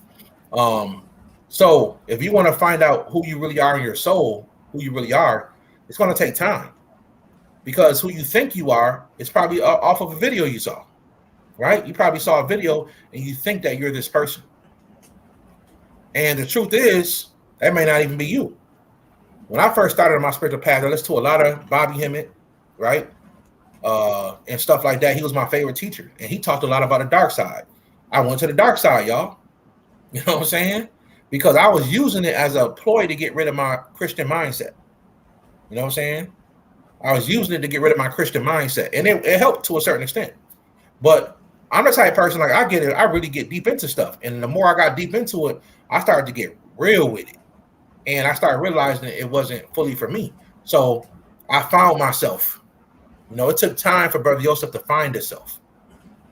S2: So if you want to find out who you really are in your soul, who you really are, it's going to take time. Because who you think you are is probably off of a video you saw, right? You probably saw a video and you think that you're this person. And the truth is, that may not even be you. When I first started on my spiritual path, I listened to a lot of Bobby Hemmett, right? And stuff like that. He was my favorite teacher. And he talked a lot about the dark side. I went to the dark side, y'all. You know what I'm saying? Because I was using it as a ploy to get rid of my Christian mindset. You know what I'm saying? I was using it to get rid of my Christian mindset. And it helped to a certain extent. But I'm the type of person, like, I get it. I really get deep into stuff. And the more I got deep into it, I started to get real with it. And I started realizing that it wasn't fully for me. So I found myself. You know, it took time for Brother Yosef to find himself.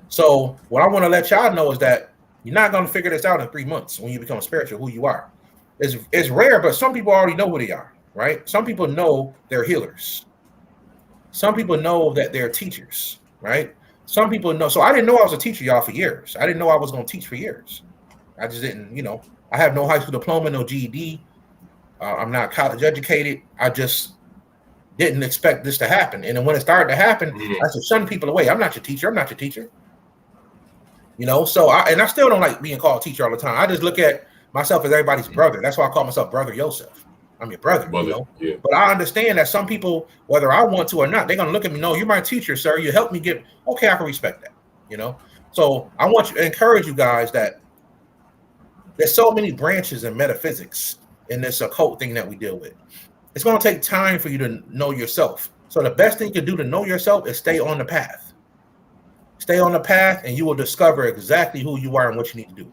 S2: So what I want to let y'all know is that you're not going to figure this out in 3 months when you become spiritual, who you are. It's rare, but some people already know who they are, right? Some people know they're healers. Some people know that they're teachers, right? some people know. So I didn't know I was a teacher, y'all, for years. I didn't know I was going to teach for years. I just didn't, I have no high school diploma, no GED. I'm not college educated. I just didn't expect this to happen. And then when it started to happen, I said, shun people away. I'm not your teacher. I'm not your teacher. So I still don't like being called teacher all the time. I just look at myself as everybody's brother. That's why I call myself Brother Yosef. I'm your brother,
S1: Yeah.
S2: But I understand that some people, whether I want to or not, they're going to look at me, no, you're my teacher, sir. You helped me get, okay, I can respect that, So I want to encourage you guys that there's so many branches in metaphysics in this occult thing that we deal with. It's going to take time for you to know yourself. So the best thing you can do to know yourself is stay on the path. Stay on the path, and you will discover exactly who you are and what you need to do.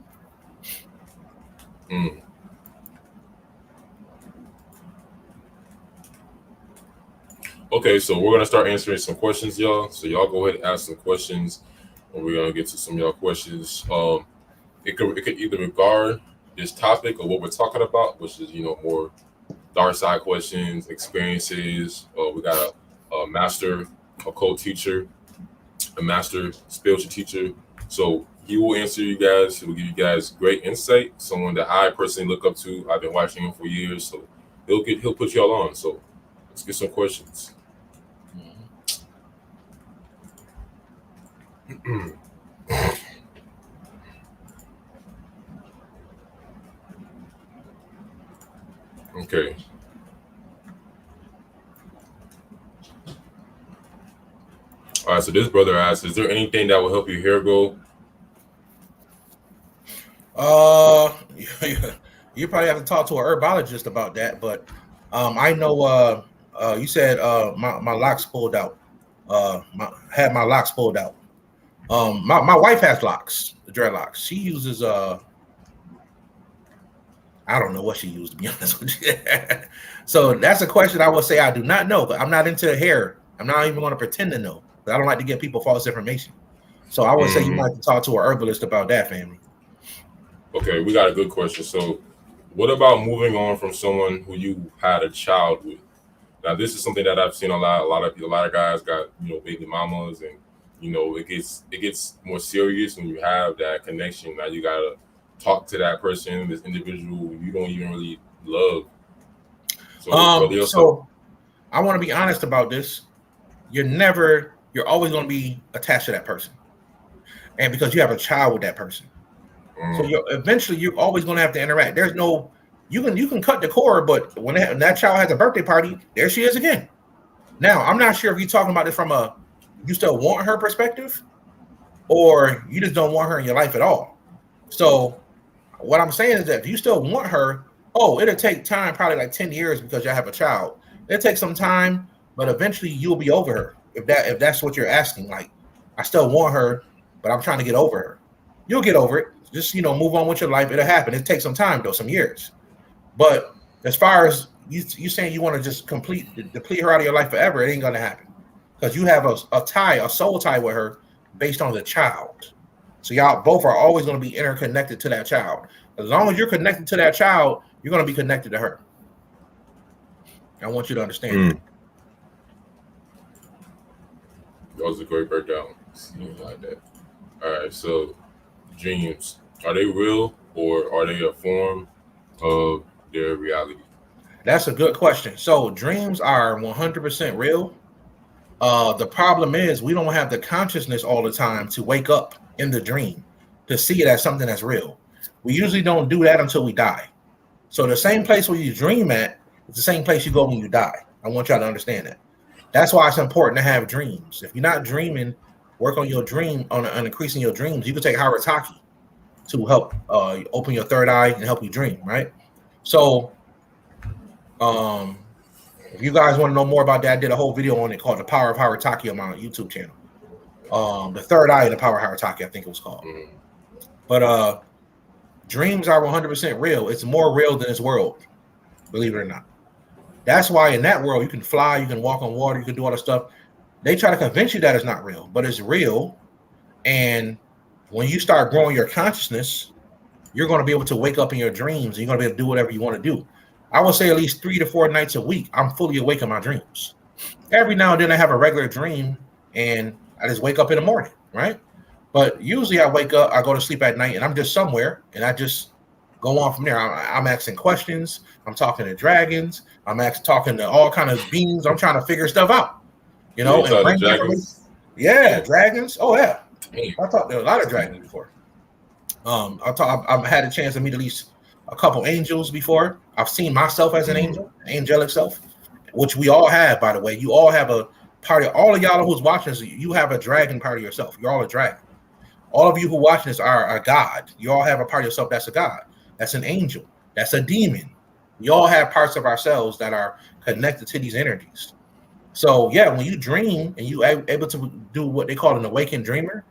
S1: Okay, so we're gonna start answering some questions, y'all. So y'all go ahead and ask some questions, and we're gonna get to some of y'all questions. It could either regard this topic or what we're talking about, which is more dark side questions, experiences. We got a master occult teacher, a master spiritual teacher. So he will answer you guys. He will give you guys great insight. Someone that I personally look up to. I've been watching him for years, so he'll put y'all on. So let's get some questions. Okay. All right, so this brother asks, is there anything that will help your hair grow?
S2: You probably have to talk to an herbologist about that, but I know you said my locks pulled out. Had my locks pulled out. My wife has locks, dreadlocks. She uses I don't know what she used, to be honest with you. So that's a question I would say I do not know. I'm not into hair. I'm not even going to pretend to know. I don't like to give people false information. So I would say you might have to talk to an herbalist about that, family.
S1: Okay, we got a good question. So what about moving on from someone who you had a child with? Now, this is something that I've seen a lot of guys got, baby mamas, and it gets more serious when you have that connection. Now you gotta talk to that person, this individual you don't even really love.
S2: So I want to be honest about this. You're always going to be attached to that person, and because you have a child with that person, so eventually you're always going to have to interact. There's no, you can cut the cord, but when that child has a birthday party, there she is again. Now I'm not sure if you're talking about this from you still want her perspective, or you just don't want her in your life at all. So what I'm saying is that if you still want her, it'll take time, probably like 10 years because you have a child. It'll take some time, but eventually you'll be over her. If that's what you're asking, like, I still want her, but I'm trying to get over her. You'll get over it. Just, move on with your life. It'll happen. It takes some time, though, some years. But as far as you saying you want to just deplete her out of your life forever, it ain't going to happen. Because you have a soul tie with her based on the child. So y'all both are always going to be interconnected to that child. As long as you're connected to that child, you're going to be connected to her. I want you to understand that.
S1: That was a great breakdown. Like that. All right, so dreams, are they real or are they a form of their reality?
S2: That's a good question. So dreams are 100% real. The problem is we don't have the consciousness all the time to wake up in the dream to see it as something that's real. We usually don't do that until we die. So the same place where you dream at is the same place you go when you die. I want y'all to understand that. That's why it's important to have dreams. If you're not dreaming, work on your dream, on increasing your dreams. You can take Harataki to help open your third eye and help you dream, right? So if you guys want to know more about that, I did a whole video on it called The Power of Harataki on my YouTube channel. The third eye and the power of Harataki, I think it was called. But dreams are 100% real. It's more real than this world, believe it or not. That's why in that world you can fly, you can walk on water, you can do all that stuff. They try to convince you that it's not real, but it's real. And when you start growing your consciousness, you're going to be able to wake up in your dreams. And you're going to be able to do whatever you want to do. I would say at least 3 to 4 nights a week, I'm fully awake in my dreams. Every now and then I have a regular dream and I just wake up in the morning. right? But usually I wake up, I go to sleep at night, and I'm just somewhere, and I just go on from there. I'm asking questions. I'm talking to dragons. Talking to all kind of beings. I'm trying to figure stuff out, you
S1: Yeah,
S2: know,
S1: you
S2: and
S1: talk to
S2: bring information.
S1: dragons.
S2: Yeah, dragons. Oh yeah,
S1: Damn.
S2: I talked to a lot of dragons before. I've had a chance to meet at least a couple angels before. I've seen myself as an angel, an angelic self, which we all have, by the way. You all have a part of all of y'all who's watching this. You have a dragon part of yourself. You're all a dragon. All of you who watching this are a god. You all have a part of yourself that's a god. That's an angel. That's a demon. We all have parts of ourselves that are connected to these energies. So yeah, when you dream and you able to do what they call an awakened dreamer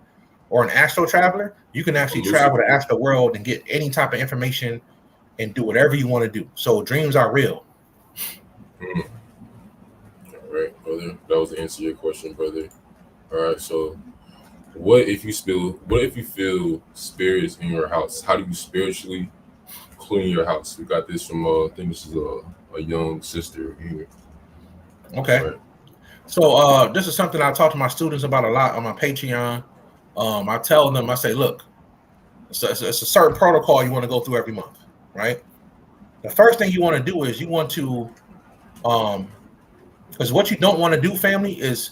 S2: or an astral traveler, you can actually travel the astral world and get any type of information and do whatever you want to do. So dreams are real.
S1: All right, brother. That was the answer to your question, brother. All right, so what if you feel spirits in your house? How do you spiritually clean your house? We got this from I think this is a young sister here.
S2: Okay.
S1: Right.
S2: So this is something I talk to my students about a lot on my Patreon. I tell them, I say, look, it's a certain protocol you want to go through every month, right? The first thing you want to do is you want to, because what you don't want to do, family, is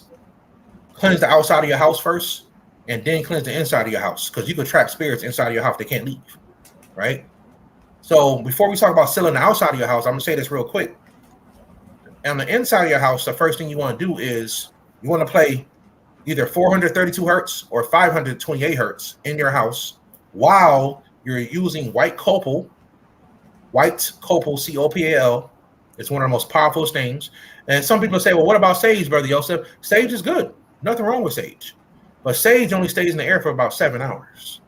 S2: cleanse the outside of your house first and then cleanse the inside of your house, because you can trap spirits inside of your house. They can't leave, right? So before we talk about sealing the outside of your house, I'm gonna say this real quick. On the inside of your house, the first thing you want to do is you want to play either 432 hertz or 528 hertz in your house while you're using white copal. White copal, COPAL. It's one of the most powerful things. And some people say, well, what about sage, Brother Yosef? Sage is good. Nothing wrong with sage. But sage only stays in the air for about 7 hours.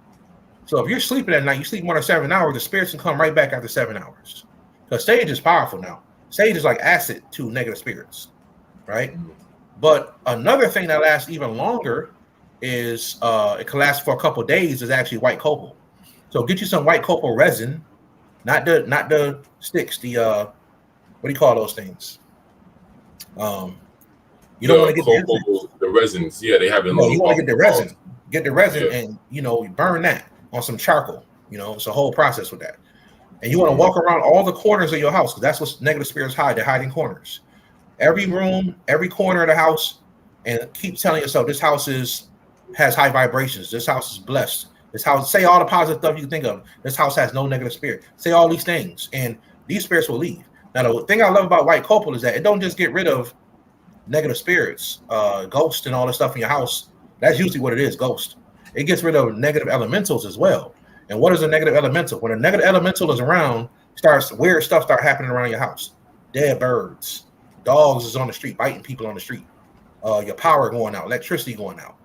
S2: So if you're sleeping at night, you sleep more than 7 hours, the spirits can come right back after 7 hours. Because sage is powerful now. Sage is like acid to negative spirits, right? But another thing that lasts even longer is it can last for a couple of days, is actually white copal. So get you some white copal resin, not the sticks, the what do you call those things? You don't want to get
S1: the resins. Yeah, they have it.
S2: No, you want to get the resin. Get the resin, and you burn that on some charcoal. It's a whole process with that. And you want to walk around all the corners of your house, because that's what negative spirits hide. They're hiding corners. Every room, every corner of the house, and keep telling yourself this house has high vibrations. This house is blessed. This house, say all the positive stuff you think of. This house has no negative spirit. Say all these things, and these spirits will leave. Now, the thing I love about white copal is that it don't just get rid of negative spirits, ghosts, and all the stuff in your house. That's usually what it is, ghost. It gets rid of negative elementals as well. And what is a negative elemental? When a negative elemental is around, weird stuff start happening around your house. Dead birds, dogs is on the street biting people on the street. Your power going out, electricity going out.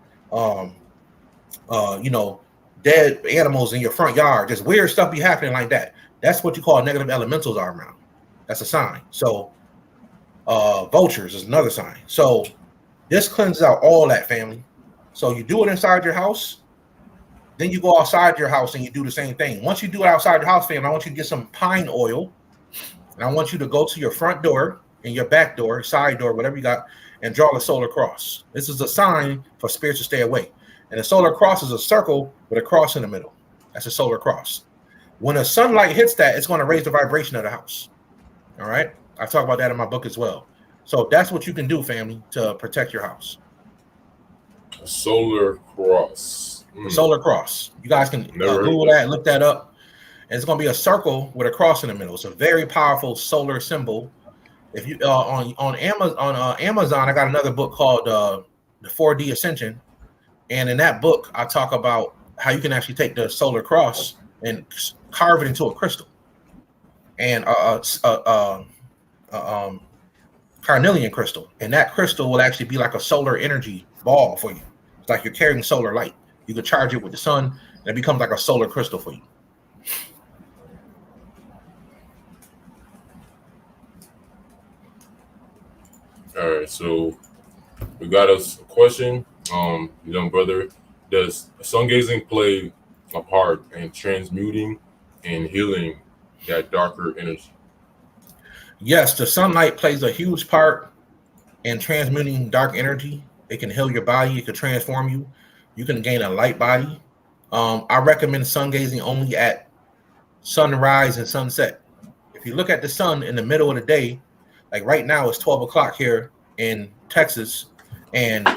S2: Dead animals in your front yard. Just weird stuff be happening like that. That's what you call negative elementals are around. That's a sign. So vultures is another sign. So this cleanses out all that, family. So you do it inside your house. Then you go outside your house and you do the same thing. Once you do it outside your house, family, I want you to get some pine oil. And I want you to go to your front door and your back door, side door, whatever you got, and draw the solar cross. This is a sign for spirits to stay away. And the solar cross is a circle with a cross in the middle. That's a solar cross. When the sunlight hits that, it's going to raise the vibration of the house. All right? I talk about that in my book as well. So that's what you can do, family, to protect your house.
S1: A solar cross.
S2: Solar cross. You guys can Google that, look that up. And it's going to be a circle with a cross in the middle. It's a very powerful solar symbol. If you on Amazon, I got another book called the 4D Ascension, and in that book, I talk about how you can actually take the solar cross and carve it into a crystal, and carnelian crystal, and that crystal will actually be like a solar energy ball for you. It's like you're carrying solar light. You can charge it with the sun, and it becomes like a solar crystal for you.
S1: All right, so we got a question. Young brother, does sun gazing play a part in transmuting and healing that darker energy?
S2: Yes, the sunlight plays a huge part in transmuting dark energy. It can heal your body. It can transform you. You can gain a light body. I recommend sun gazing only at sunrise and sunset. If you look at the sun in the middle of the day, like right now it's 12 o'clock here in Texas, and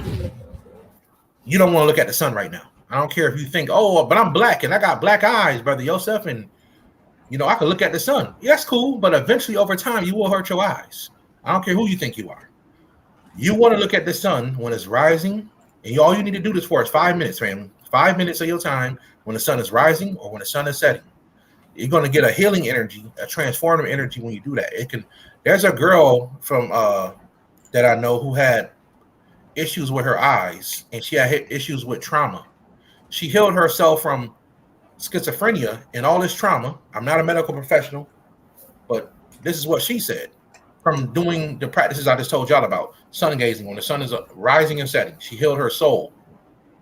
S2: you don't want to look at the sun right now. I don't care if you think, oh, but I'm black and I got black eyes, brother Yosef, and I can look at the sun. Yeah, that's cool, but eventually over time you will hurt your eyes. I don't care who you think you are. You want to look at the sun when it's rising, and all you need to do this for is 5 minutes, family. 5 minutes of your time when the sun is rising or when the sun is setting. You're going to get a healing energy, a transformative energy when you do that. There's a girl from that I know who had issues with her eyes, and she had issues with trauma. She healed herself from schizophrenia and all this trauma. I'm not a medical professional, but this is what she said from doing the practices I just told y'all about. Sun gazing when the sun is rising and setting. She healed her soul,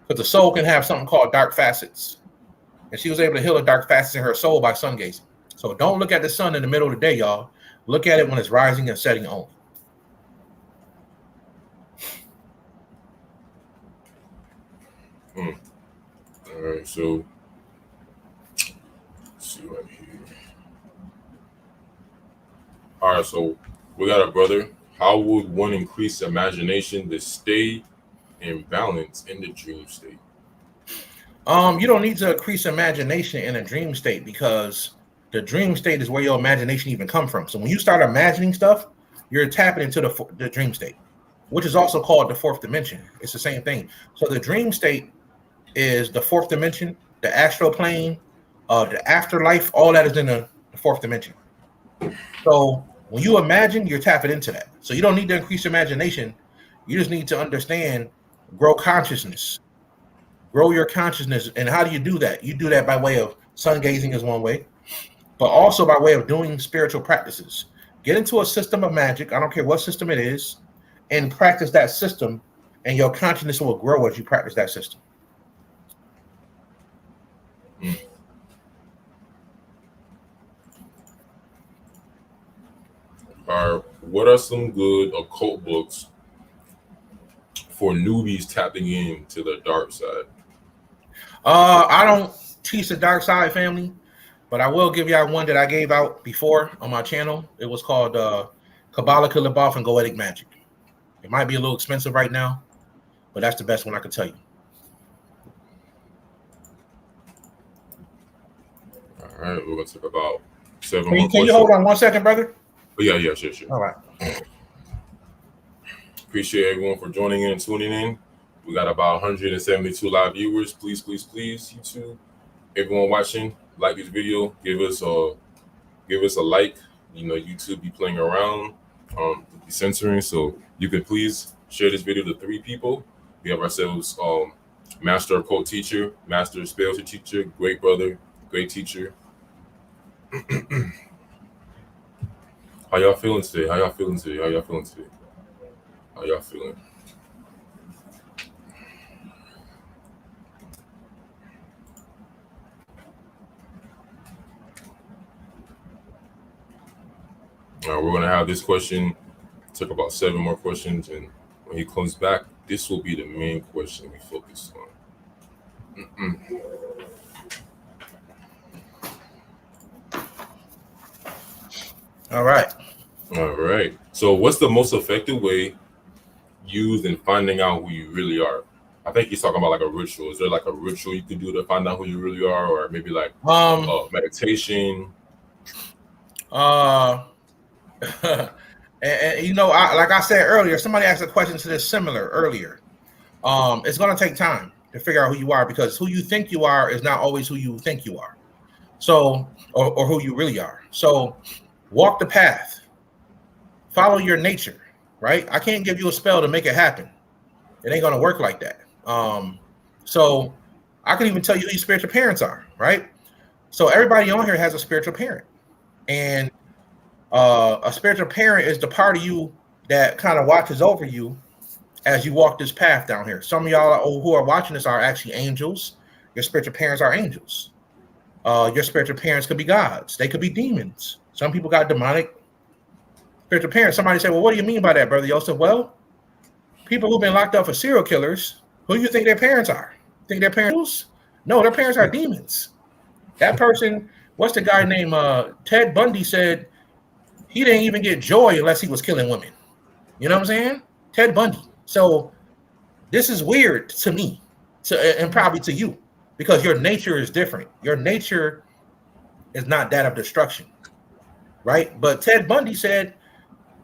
S2: because the soul can have something called dark facets, and she was able to heal the dark facets in her soul by sun gazing. So don't look at the sun in the middle of the day, y'all. Look at it when it's rising and setting only.
S1: All right, so let's see right here. All right, so we got a brother. How would one increase imagination to stay in balance in the dream state?
S2: You don't need to increase imagination in a dream state, because the dream state is where your imagination even come from. So when you start imagining stuff, you're tapping into the dream state, which is also called the fourth dimension. It's the same thing. So the dream state is the fourth dimension, the astral plane, the afterlife. All that is in the fourth dimension. So when you imagine, you're tapping into that. So you don't need to increase imagination. You just need to understand, grow consciousness. Grow your consciousness. And how do you do that? You do that by way of sun gazing is one way, but also by way of doing spiritual practices. Get into a system of magic. I don't care what system it is, and practice that system, and your consciousness will grow as you practice that system.
S1: What are some good occult books for newbies tapping into the dark side?
S2: I don't teach the dark side, family, but I will give y'all one that I gave out before on my channel. It was called Kabbalah Kiliboff and Goetic Magic. It might be a little expensive right now, but that's the best one I can tell you.
S1: All right, we're gonna talk about 7 more
S2: Can
S1: questions.
S2: you hold on 1 second, brother?
S1: Oh, yeah, sure.
S2: All right.
S1: Appreciate everyone for joining in and tuning in. We got about 172 live viewers. Please, YouTube, everyone watching, like this video, give us a like. YouTube be playing around, be censoring, so you can please share this video to 3 people. We have ourselves master occult teacher, master spiritual teacher, great brother, great teacher. How y'all feeling today? How y'all feeling? We're going to have this question, took about 7 more questions, and when he comes back, this will be the main question we focus on.
S2: All right.
S1: So what's the most effective way used in finding out who you really are? I think he's talking about like a ritual. Is there like a ritual you can do to find out who you really are, or maybe like meditation?
S2: and like I said earlier, somebody asked a question to this similar earlier. It's going to take time to figure out who you are, because who you think you are is not always who you think you are. So, or who you really are. So walk the path. Follow your nature, right? I can't give you a spell to make it happen. It ain't going to work like that. So I can even tell you who your spiritual parents are, right? So everybody on here has a spiritual parent. And a spiritual parent is the part of you that kind of watches over you as you walk this path down here. Some of y'all who are watching this are actually angels. Your spiritual parents are angels. Your spiritual parents could be gods. They could be demons. Some people got demonic spiritual parents. Somebody said, well, what do you mean by that, Brother Yosef? Well, people who've been locked up for serial killers, who do you think their parents are? think their parents? No, their parents are demons. That person, what's the guy named Ted Bundy said he didn't even get joy unless he was killing women. You know what I'm saying? Ted Bundy. So this is weird to me, and probably to you, because your nature is different. Your nature is not that of destruction, right? But Ted Bundy said,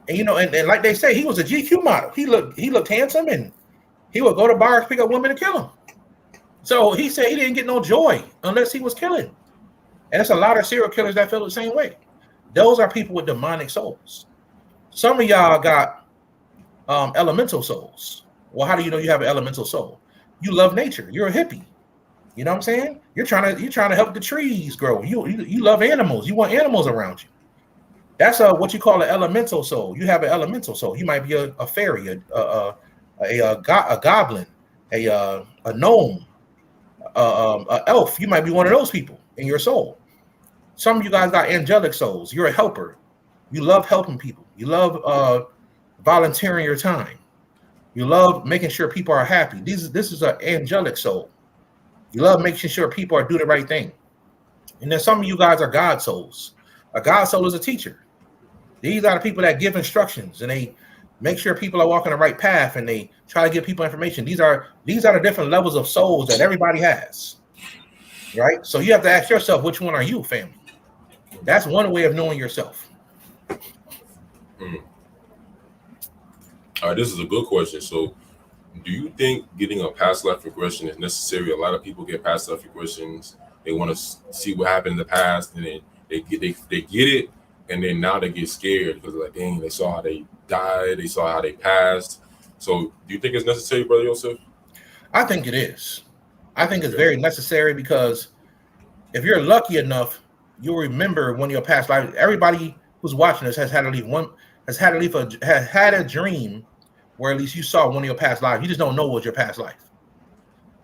S2: and and like they say, he was a GQ model. He looked handsome, and he would go to bars, pick up women, and kill them. So he said he didn't get no joy unless he was killing. And there's a lot of serial killers that feel the same way. Those are people with demonic souls. Some of y'all got elemental souls. Well, how do you know you have an elemental soul? You love nature. You're a hippie. You know what I'm saying? You're trying to help the trees grow. You love animals. You want animals around you. That's what you call an elemental soul. You have an elemental soul. You might be a fairy, a goblin, a gnome, a elf. You might be one of those people in your soul. Some of you guys got angelic souls. You're a helper. You love helping people. You love volunteering your time. You love making sure people are happy. This is an angelic soul. You love making sure people are doing the right thing. And then some of you guys are God souls. A God soul is a teacher. These are the people that give instructions, and they make sure people are walking the right path, and they try to give people information. These are the different levels of souls that everybody has, right? So you have to ask yourself, which one are you, family? That's one way of knowing yourself.
S1: All right, this is a good question. So, do you think getting a past life regression is necessary? A lot of people get past life regressions. They want to see what happened in the past, and then they get it, and then now they get scared because like, dang, they saw how they died, they saw how they passed. So, do you think it's necessary, Brother Yosef?
S2: I think it is. I think it's very necessary because if you're lucky enough, you'll remember one of your past lives. Everybody who's watching this has had a dream where at least you saw one of your past lives. You just don't know what was your past life.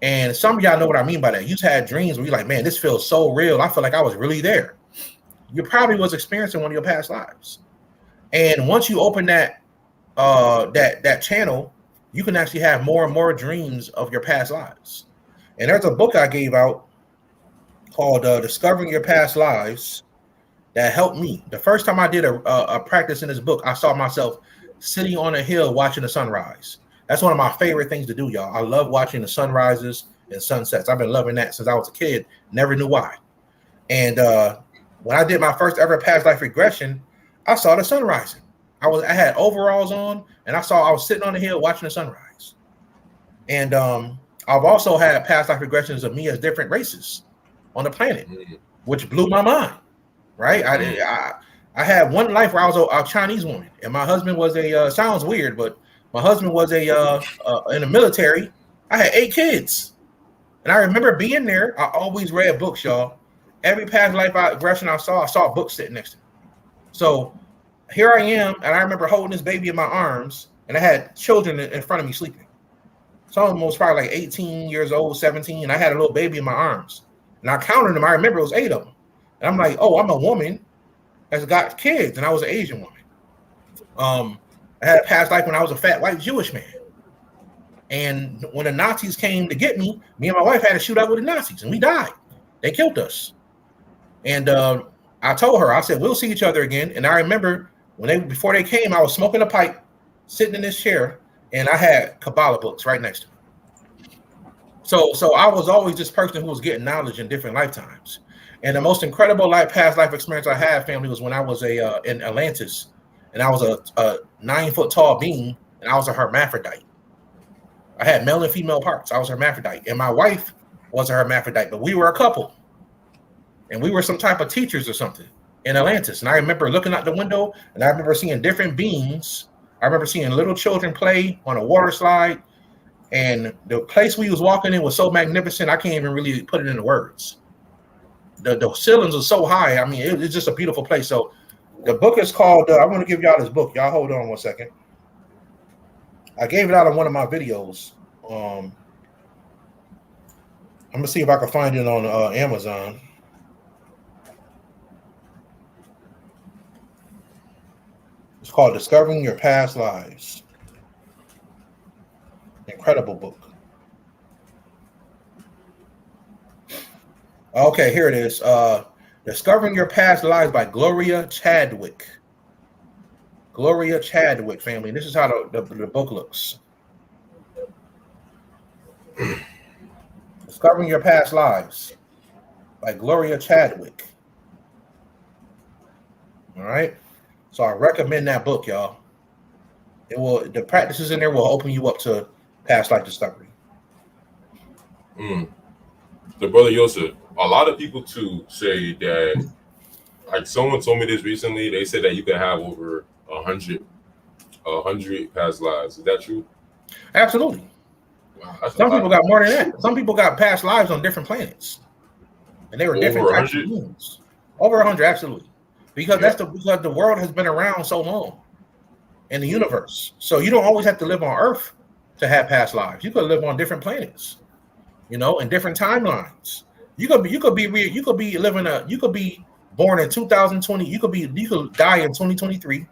S2: And some of y'all know what I mean by that. You've had dreams where you're like, man, this feels so real. I feel like I was really there. You probably was experiencing one of your past lives. And once you open that channel, you can actually have more and more dreams of your past lives. And there's a book I gave out called Discovering Your Past Lives that helped me. The first time I did a practice in this book, I saw myself sitting on a hill watching the sunrise. That's one of my favorite things to do, y'all. I love watching the sunrises and sunsets. I've been loving that since I was a kid. Never knew why. And when I did my first ever past life regression, I saw the sun rising. I had overalls on, and I was sitting on the hill watching the sunrise. And I've also had past life regressions of me as different races on the planet, which blew my mind. Right? I had one life where I was a Chinese woman, and my husband was sounds weird, but my husband was in the military. I had 8 kids, and I remember being there. I always read books, y'all. Every past life regression I saw a book sitting next to me. So here I am, and I remember holding this baby in my arms, and I had children in front of me sleeping. Some of them was probably like 18 years old, 17, and I had a little baby in my arms. And I counted them. I remember it was 8 of them. And I'm like, oh, I'm a woman that's got kids, and I was an Asian woman. I had a past life when I was a fat white Jewish man. And when the Nazis came to get me and my wife had to shoot out with the Nazis, and we died. They killed us. And I told her, I said, we'll see each other again. And I remember before they came, I was smoking a pipe, sitting in this chair, and I had Kabbalah books right next to me. So I was always this person who was getting knowledge in different lifetimes. And the most incredible past life experience I had, family, was when I was in Atlantis, and I was a 9-foot tall being, and I was a hermaphrodite. I had male and female parts. I was a hermaphrodite, and my wife was a hermaphrodite, but we were a couple, and we were some type of teachers or something in Atlantis. And I remember looking out the window, and I remember seeing different beings. I remember seeing little children play on a water slide, and the place we was walking in was so magnificent, I can't even really put it into words. The ceilings are so high. I mean, it's just a beautiful place. So the book is called, I want to give y'all this book. Y'all hold on one second. I gave it out on one of my videos. I'm going to see if I can find it on Amazon. It's called Discovering Your Past Lives. Incredible book. Okay, here it is. Discovering Your Past Lives by Gloria Chadwick. Gloria Chadwick, family. This is how the book looks. Discovering Your Past Lives by Gloria Chadwick. All right. So I recommend that book, y'all. The practices in there will open you up to past life discovery.
S1: The brother Yosef, a lot of people too say that, like someone told me this recently, they said that you can have over 100 past lives. Is that true?
S2: Absolutely.
S1: Wow,
S2: Some people got more than that. Some people got past lives on different planets. And they were different types of beings. Over 100, absolutely. Because because the world has been around so long in the universe. So you don't always have to live on Earth to have past lives. You could live on different planets, in different timelines. You could be born in 2020. You could die in 2023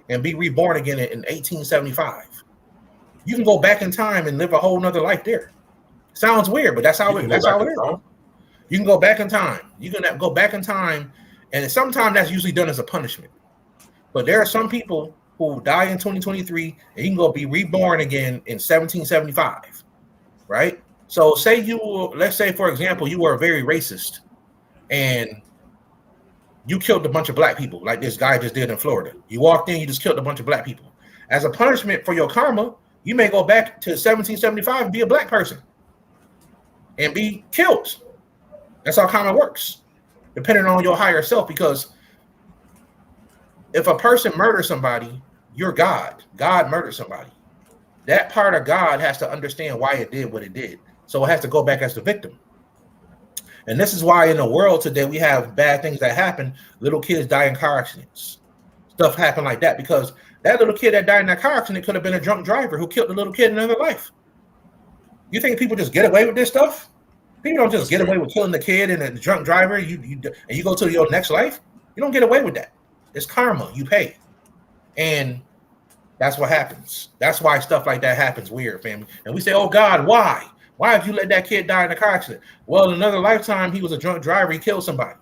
S2: and be reborn again in 1875. You can go back in time and live a whole nother life there. Sounds weird, but that's how it is. You can go back in time. You can go back in time, and sometimes that's usually done as a punishment. But there are some people who die in 2023, and you can go be reborn again in 1775, right? So let's say, for example, you were very racist, and you killed a bunch of black people, like this guy just did in Florida. You walked in, you just killed a bunch of black people. As a punishment for your karma, you may go back to 1775 and be a black person and be killed. That's how karma works, depending on your higher self. Because if a person murders somebody, you're God. God murdered somebody. That part of God has to understand why it did what it did. So it has to go back as the victim. And this is why in the world today we have bad things that happen. Little kids die in car accidents. Stuff happen like that because that little kid that died in that car accident could have been a drunk driver who killed the little kid in another life. You think people just get away with this stuff? People don't just get away with killing the kid and a drunk driver. And you go to your next life. You don't get away with that. It's karma. You pay, and that's what happens. That's why stuff like that happens. Weird, family. And we say, "Oh God, why? Why have you let that kid die in a car accident?" Well, in another lifetime, he was a drunk driver. He killed somebody.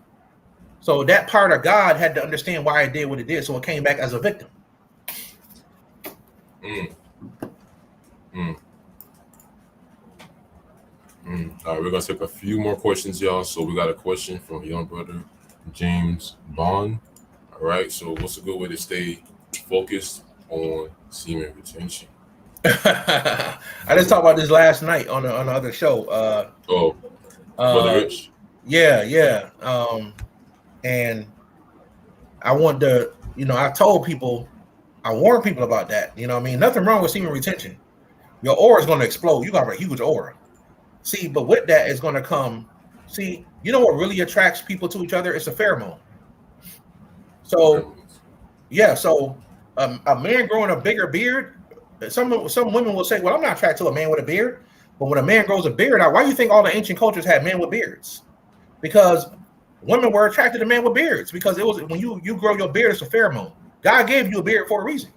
S2: So that part of God had to understand why it did what it did. So it came back as a victim.
S1: All right, we're gonna take a few more questions, y'all. So we got a question from young brother James Bond. All right, so what's a good way to stay focused on semen retention?
S2: I just talked about this last night on the other show.
S1: Brother Rich.
S2: Yeah. And I want to, I told people, I warned people about that. You know what I mean? Nothing wrong with semen retention. Your aura is going to explode. You got a huge aura. See, but with that is going to come. See, you know what really attracts people to each other? It's a pheromone. So, yeah. So, a man growing a bigger beard. Some women will say, "Well, I'm not attracted to a man with a beard." But when a man grows a beard out, why do you think all the ancient cultures had men with beards? Because women were attracted to men with beards. Because it was when you grow your beard, it's a pheromone. God gave you a beard for a reason.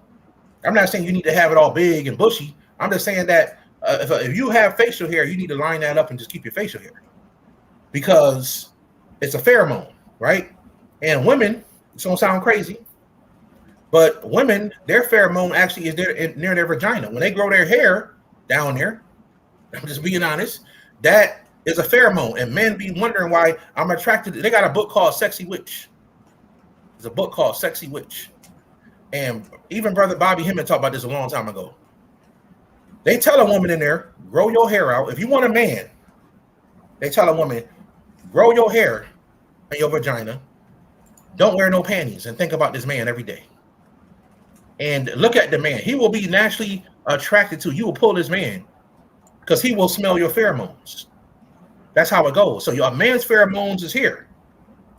S2: I'm not saying you need to have it all big and bushy. I'm just saying that if you have facial hair, you need to line that up and just keep your facial hair because it's a pheromone, right? And women, it's gonna sound crazy, but women, their pheromone actually is near their vagina. When they grow their hair down there, I'm just being honest, that is a pheromone. And men be wondering why I'm attracted. They got a book called Sexy Witch. There's a book called Sexy Witch. And even Brother Bobby Hemmett talked about this a long time ago. They tell a woman in there, grow your hair out. If you want a man, they tell a woman, grow your hair in your vagina. Don't wear no panties and think about this man every day. And look at the man. He will be naturally attracted to you. You will pull this man because he will smell your pheromones. That's how it goes. So a man's pheromones is here.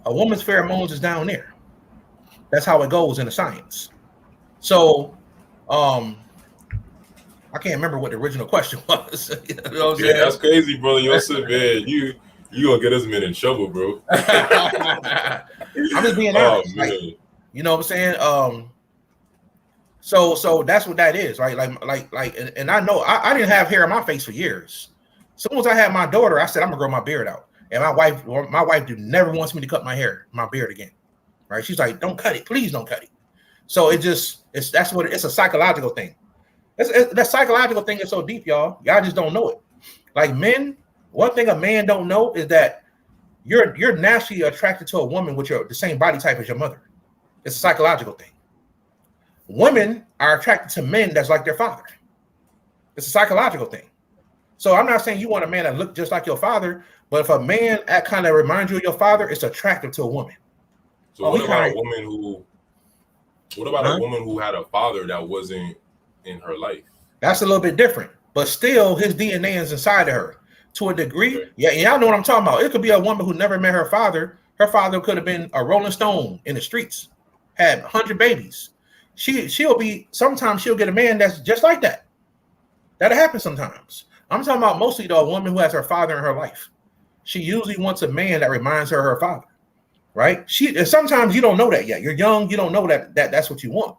S2: A woman's pheromones is down there. That's how it goes in the science. So, I can't remember what the original question was.
S1: That's crazy, brother Yosef, man. You gonna get us men in trouble, bro.
S2: I'm just being honest.
S1: Man.
S2: You know what I'm saying? So that's what that is, right? And I know I didn't have hair on my face for years. As soon as I had my daughter, I said I'm gonna grow my beard out. And my wife never wants me to cut my beard again. Right? She's like, don't cut it, please don't cut it. So it's a psychological thing. That psychological thing is so deep, y'all. Y'all just don't know it. Like men, one thing a man don't know is that you're naturally attracted to a woman with the same body type as your mother. It's a psychological thing. Women are attracted to men that's like their father. It's a psychological thing. So I'm not saying you want a man that look just like your father, but if a man that kind of reminds you of your father, it's attractive to a woman.
S1: So what about a woman who had a father that wasn't in her life? That's
S2: a little bit different, but still his DNA is inside of her to a degree. Okay. Yeah, y'all know what I'm talking about. It could be a woman who never met her father. Her father could have been a Rolling Stone in the streets, had 100 babies. Sometimes she'll get a man that's just like that. That'll happen sometimes. I'm talking about mostly though a woman who has her father in her life. She usually wants a man that reminds her of her father. Right? Sometimes you don't know that yet. You're young, you don't know that's what you want.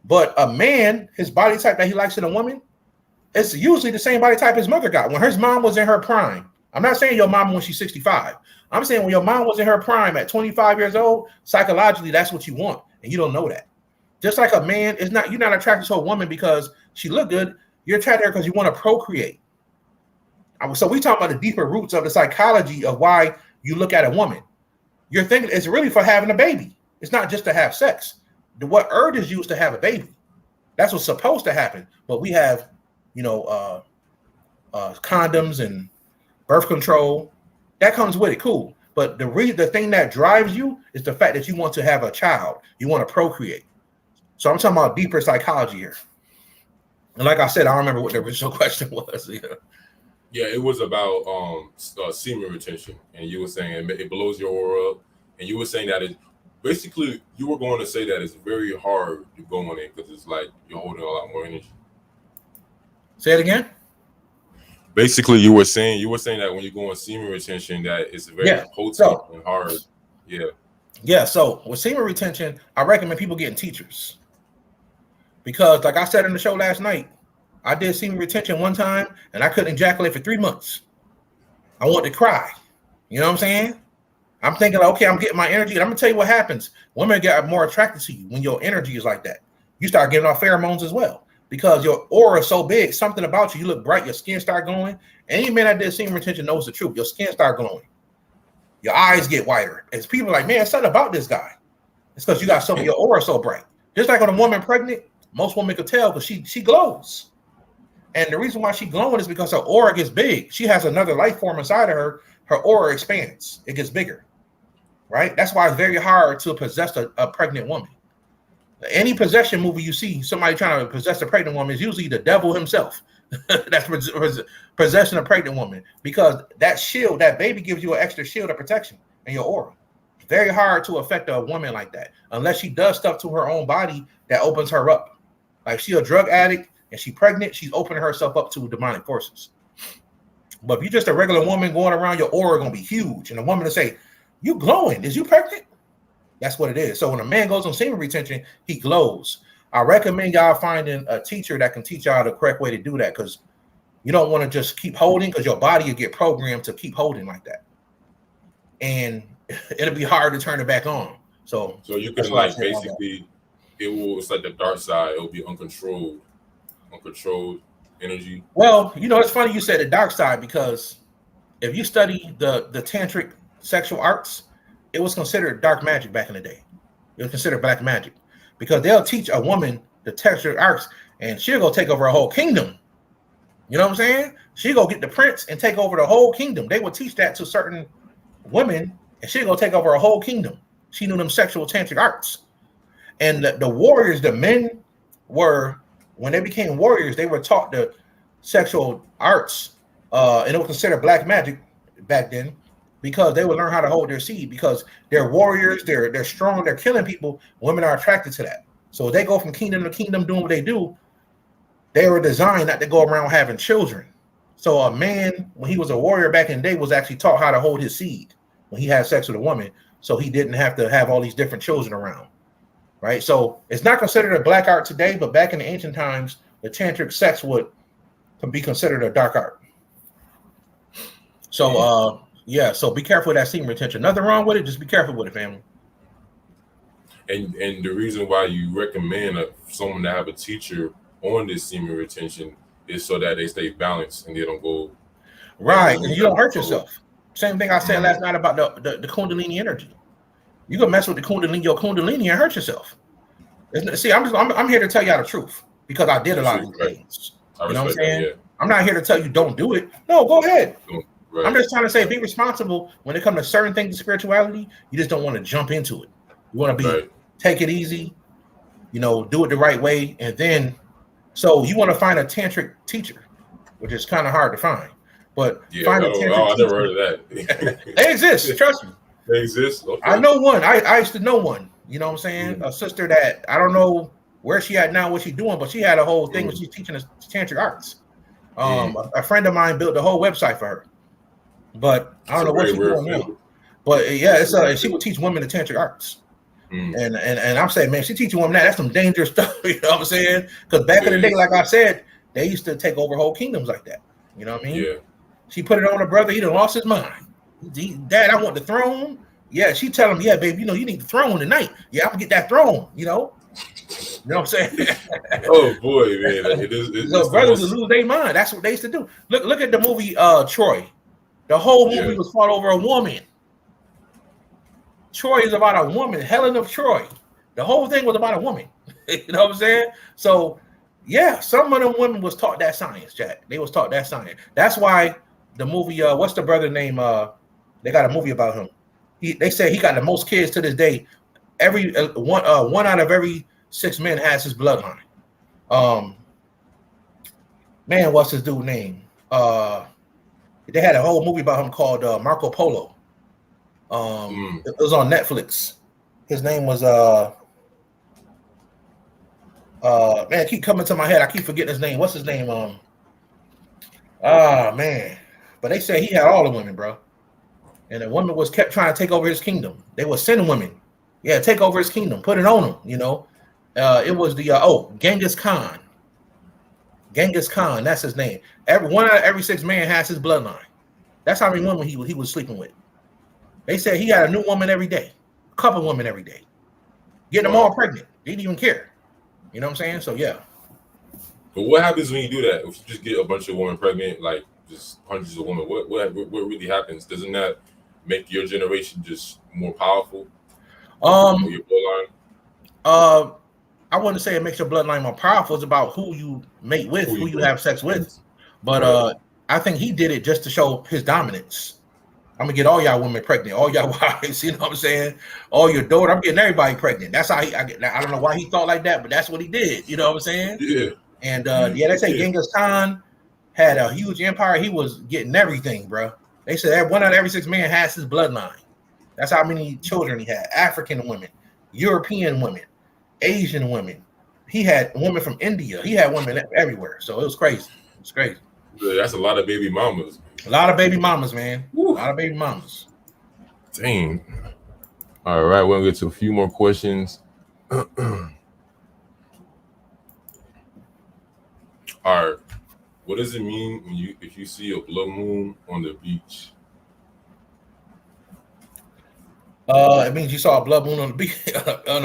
S2: But a man, his body type that he likes in a woman, it's usually the same body type his mother got. When her mom was in her prime, I'm not saying your mom when she's 65. I'm saying when your mom was in her prime at 25 years old, psychologically, that's what you want. And you don't know that. Just like a man, you're not attracted to a woman because she look good. You're attracted to her because you want to procreate. So we talk about the deeper roots of the psychology of why you look at a woman. You're thinking it's really for having a baby. It's not just to have sex. What earth is used to have a baby. That's what's supposed to happen. But we have, condoms and birth control. That comes with it, cool. But the thing that drives you is the fact that you want to have a child. You want to procreate. So I'm talking about deeper psychology here. And like I said, I don't remember what the original question was.
S1: Yeah, it was about semen retention, and you were saying it blows your aura up, and you were saying that you were going to say that it's very hard to go on it because it's like you're holding a lot more energy.
S2: Say it again.
S1: Basically, you were saying that when you go on semen retention, that it's very potent and hard.
S2: Yeah. So with semen retention, I recommend people getting teachers because, like I said in the show last night, I did semen retention one time and I couldn't ejaculate for 3 months. I wanted to cry. You know what I'm saying? I'm thinking, okay, I'm getting my energy. And I'm going to tell you what happens. Women get more attracted to you when your energy is like that. You start giving off pheromones as well because your aura is so big. Something about you look bright. Your skin start glowing. Any man that did semen retention knows the truth. Your skin start glowing. Your eyes get whiter. As people are like, man, it's something about this guy. It's because you got your aura so bright. Just like when a woman pregnant, most women could tell because she glows. And the reason why she's glowing is because her aura gets big. She has another life form inside of her. Her aura expands. It gets bigger, right? That's why it's very hard to possess a pregnant woman. Any possession movie you see, somebody trying to possess a pregnant woman is usually the devil himself. That's possessing a pregnant woman because that shield, that baby gives you an extra shield of protection in your aura. It's very hard to affect a woman like that unless she does stuff to her own body that opens her up. Like she's a drug addict and she's pregnant, she's opening herself up to demonic forces. But if you're just a regular woman going around, your aura gonna be huge. And a woman to say, you glowing, is you pregnant? That's what it is. So when a man goes on semen retention, he glows. I recommend y'all finding a teacher that can teach y'all the correct way to do that because you don't want to just keep holding because your body will get programmed to keep holding like that. And it'll be hard to turn it back on. So
S1: you can like basically it's like the dark side, it'll be uncontrolled energy.
S2: Well, it's funny you said the dark side because if you study the tantric sexual arts, it was considered dark magic back in the day. It was considered black magic because they'll teach a woman the tantric arts and she'll go take over a whole kingdom. You know what I'm saying? She'll go get the prince and take over the whole kingdom. They would teach that to certain women and she'll go take over a whole kingdom. She knew them sexual tantric arts. And the warriors, the men were, when they became warriors, they were taught the sexual arts, and it was considered black magic back then because they would learn how to hold their seed because they're warriors, they're strong, they're killing people. Women are attracted to that. So they go from kingdom to kingdom doing what they do. They were designed not to go around having children. So a man, when he was a warrior back in the day, was actually taught how to hold his seed when he had sex with a woman, so he didn't have to have all these different children around. Right, so it's not considered a black art today, but back in the ancient times, the tantric sex would be considered a dark art. So Yeah, so be careful with that semen retention. Nothing wrong with it. Just be careful with it, family.
S1: And the reason why you recommend someone to have a teacher on this semen retention is so that they stay balanced and they don't go
S2: right, and you don't hurt yourself. Same thing I said last night about the Kundalini energy. You can mess with your Kundalini and hurt yourself. See, I'm here to tell y'all the truth because I did a lot of these things. You know what I'm saying? That, yeah. I'm not here to tell you don't do it. No, go ahead. Right. I'm just trying to say be responsible when it comes to certain things in spirituality. You just don't want to jump into it. You want to be take it easy, do it the right way, and then so you want to find a tantric teacher, which is kind of hard to find. But find a tantric teacher. I never heard of that. They exist, trust me.
S1: They exist. Okay.
S2: I know one. I used to know one. You know what I'm saying? A sister that I don't know where she at now, what she doing, but she had a whole thing where she's teaching us tantric arts. A friend of mine built the whole website for her, but I don't know what she's doing now. But yeah, she would teach women the tantric arts. And I'm saying, man, she teaching women that's some dangerous stuff. You know what I'm saying? Because back in the day, like I said, they used to take over whole kingdoms like that. You know what I mean? Yeah. She put it on her brother. He done lost his mind. Dad, I want the throne. Yeah, she tell him, yeah, baby, you need the throne tonight. Yeah, I'm gonna get that throne. You know what I'm saying?
S1: Oh boy, man,
S2: so brothers will lose their mind. That's what they used to do. Look at the movie Troy. The whole movie was fought over a woman. Troy is about a woman, Helen of Troy. The whole thing was about a woman. You know what I'm saying? So yeah, some of them women was taught that science, Jack. They was taught that science. That's why the movie, what's the brother name? They got a movie about him. They say he got the most kids to this day. Every one out of every 6 men has his bloodline. Man, what's his dude name? They had a whole movie about him called Marco Polo. It was on Netflix. His name was man, it keep coming to my head. I keep forgetting his name. What's his name? Man. But they say he had all the women, bro. And the woman kept trying to take over his kingdom. They were sending women. Yeah, take over his kingdom. Put it on him, It was the Genghis Khan. Genghis Khan, that's his name. One out of every 6 men has his bloodline. That's how many women he was sleeping with. They said he had a new woman every day. A couple women every day. Getting them all pregnant. They didn't even care. You know what I'm saying? So yeah.
S1: But what happens when you do that? If you just get a bunch of women pregnant, like just hundreds of women, what really happens? Doesn't that make your generation just more powerful? Your bloodline?
S2: I wouldn't say it makes your bloodline more powerful. It's about who you mate with, who you have sex with. But I think he did it just to show his dominance. I'm gonna get all y'all women pregnant, all y'all wives. You know what I'm saying? All your daughter. I'm getting everybody pregnant. That's how I don't know why he thought like that, but that's what he did. You know what I'm saying?
S1: Yeah.
S2: And they say Genghis Khan had a huge empire. He was getting everything, bro. They said that 1 out of every 6 men has his bloodline. That's how many children he had. African women, European women, Asian women. He had women from India. He had women everywhere. So it was crazy. It was crazy.
S1: That's a lot of baby mamas.
S2: A lot of baby mamas, man. Woo. A lot of baby mamas.
S1: Dang. All right, we'll get to a few more questions. All right. What does it mean if you see a blood moon on the beach?
S2: It means you saw a blood moon on the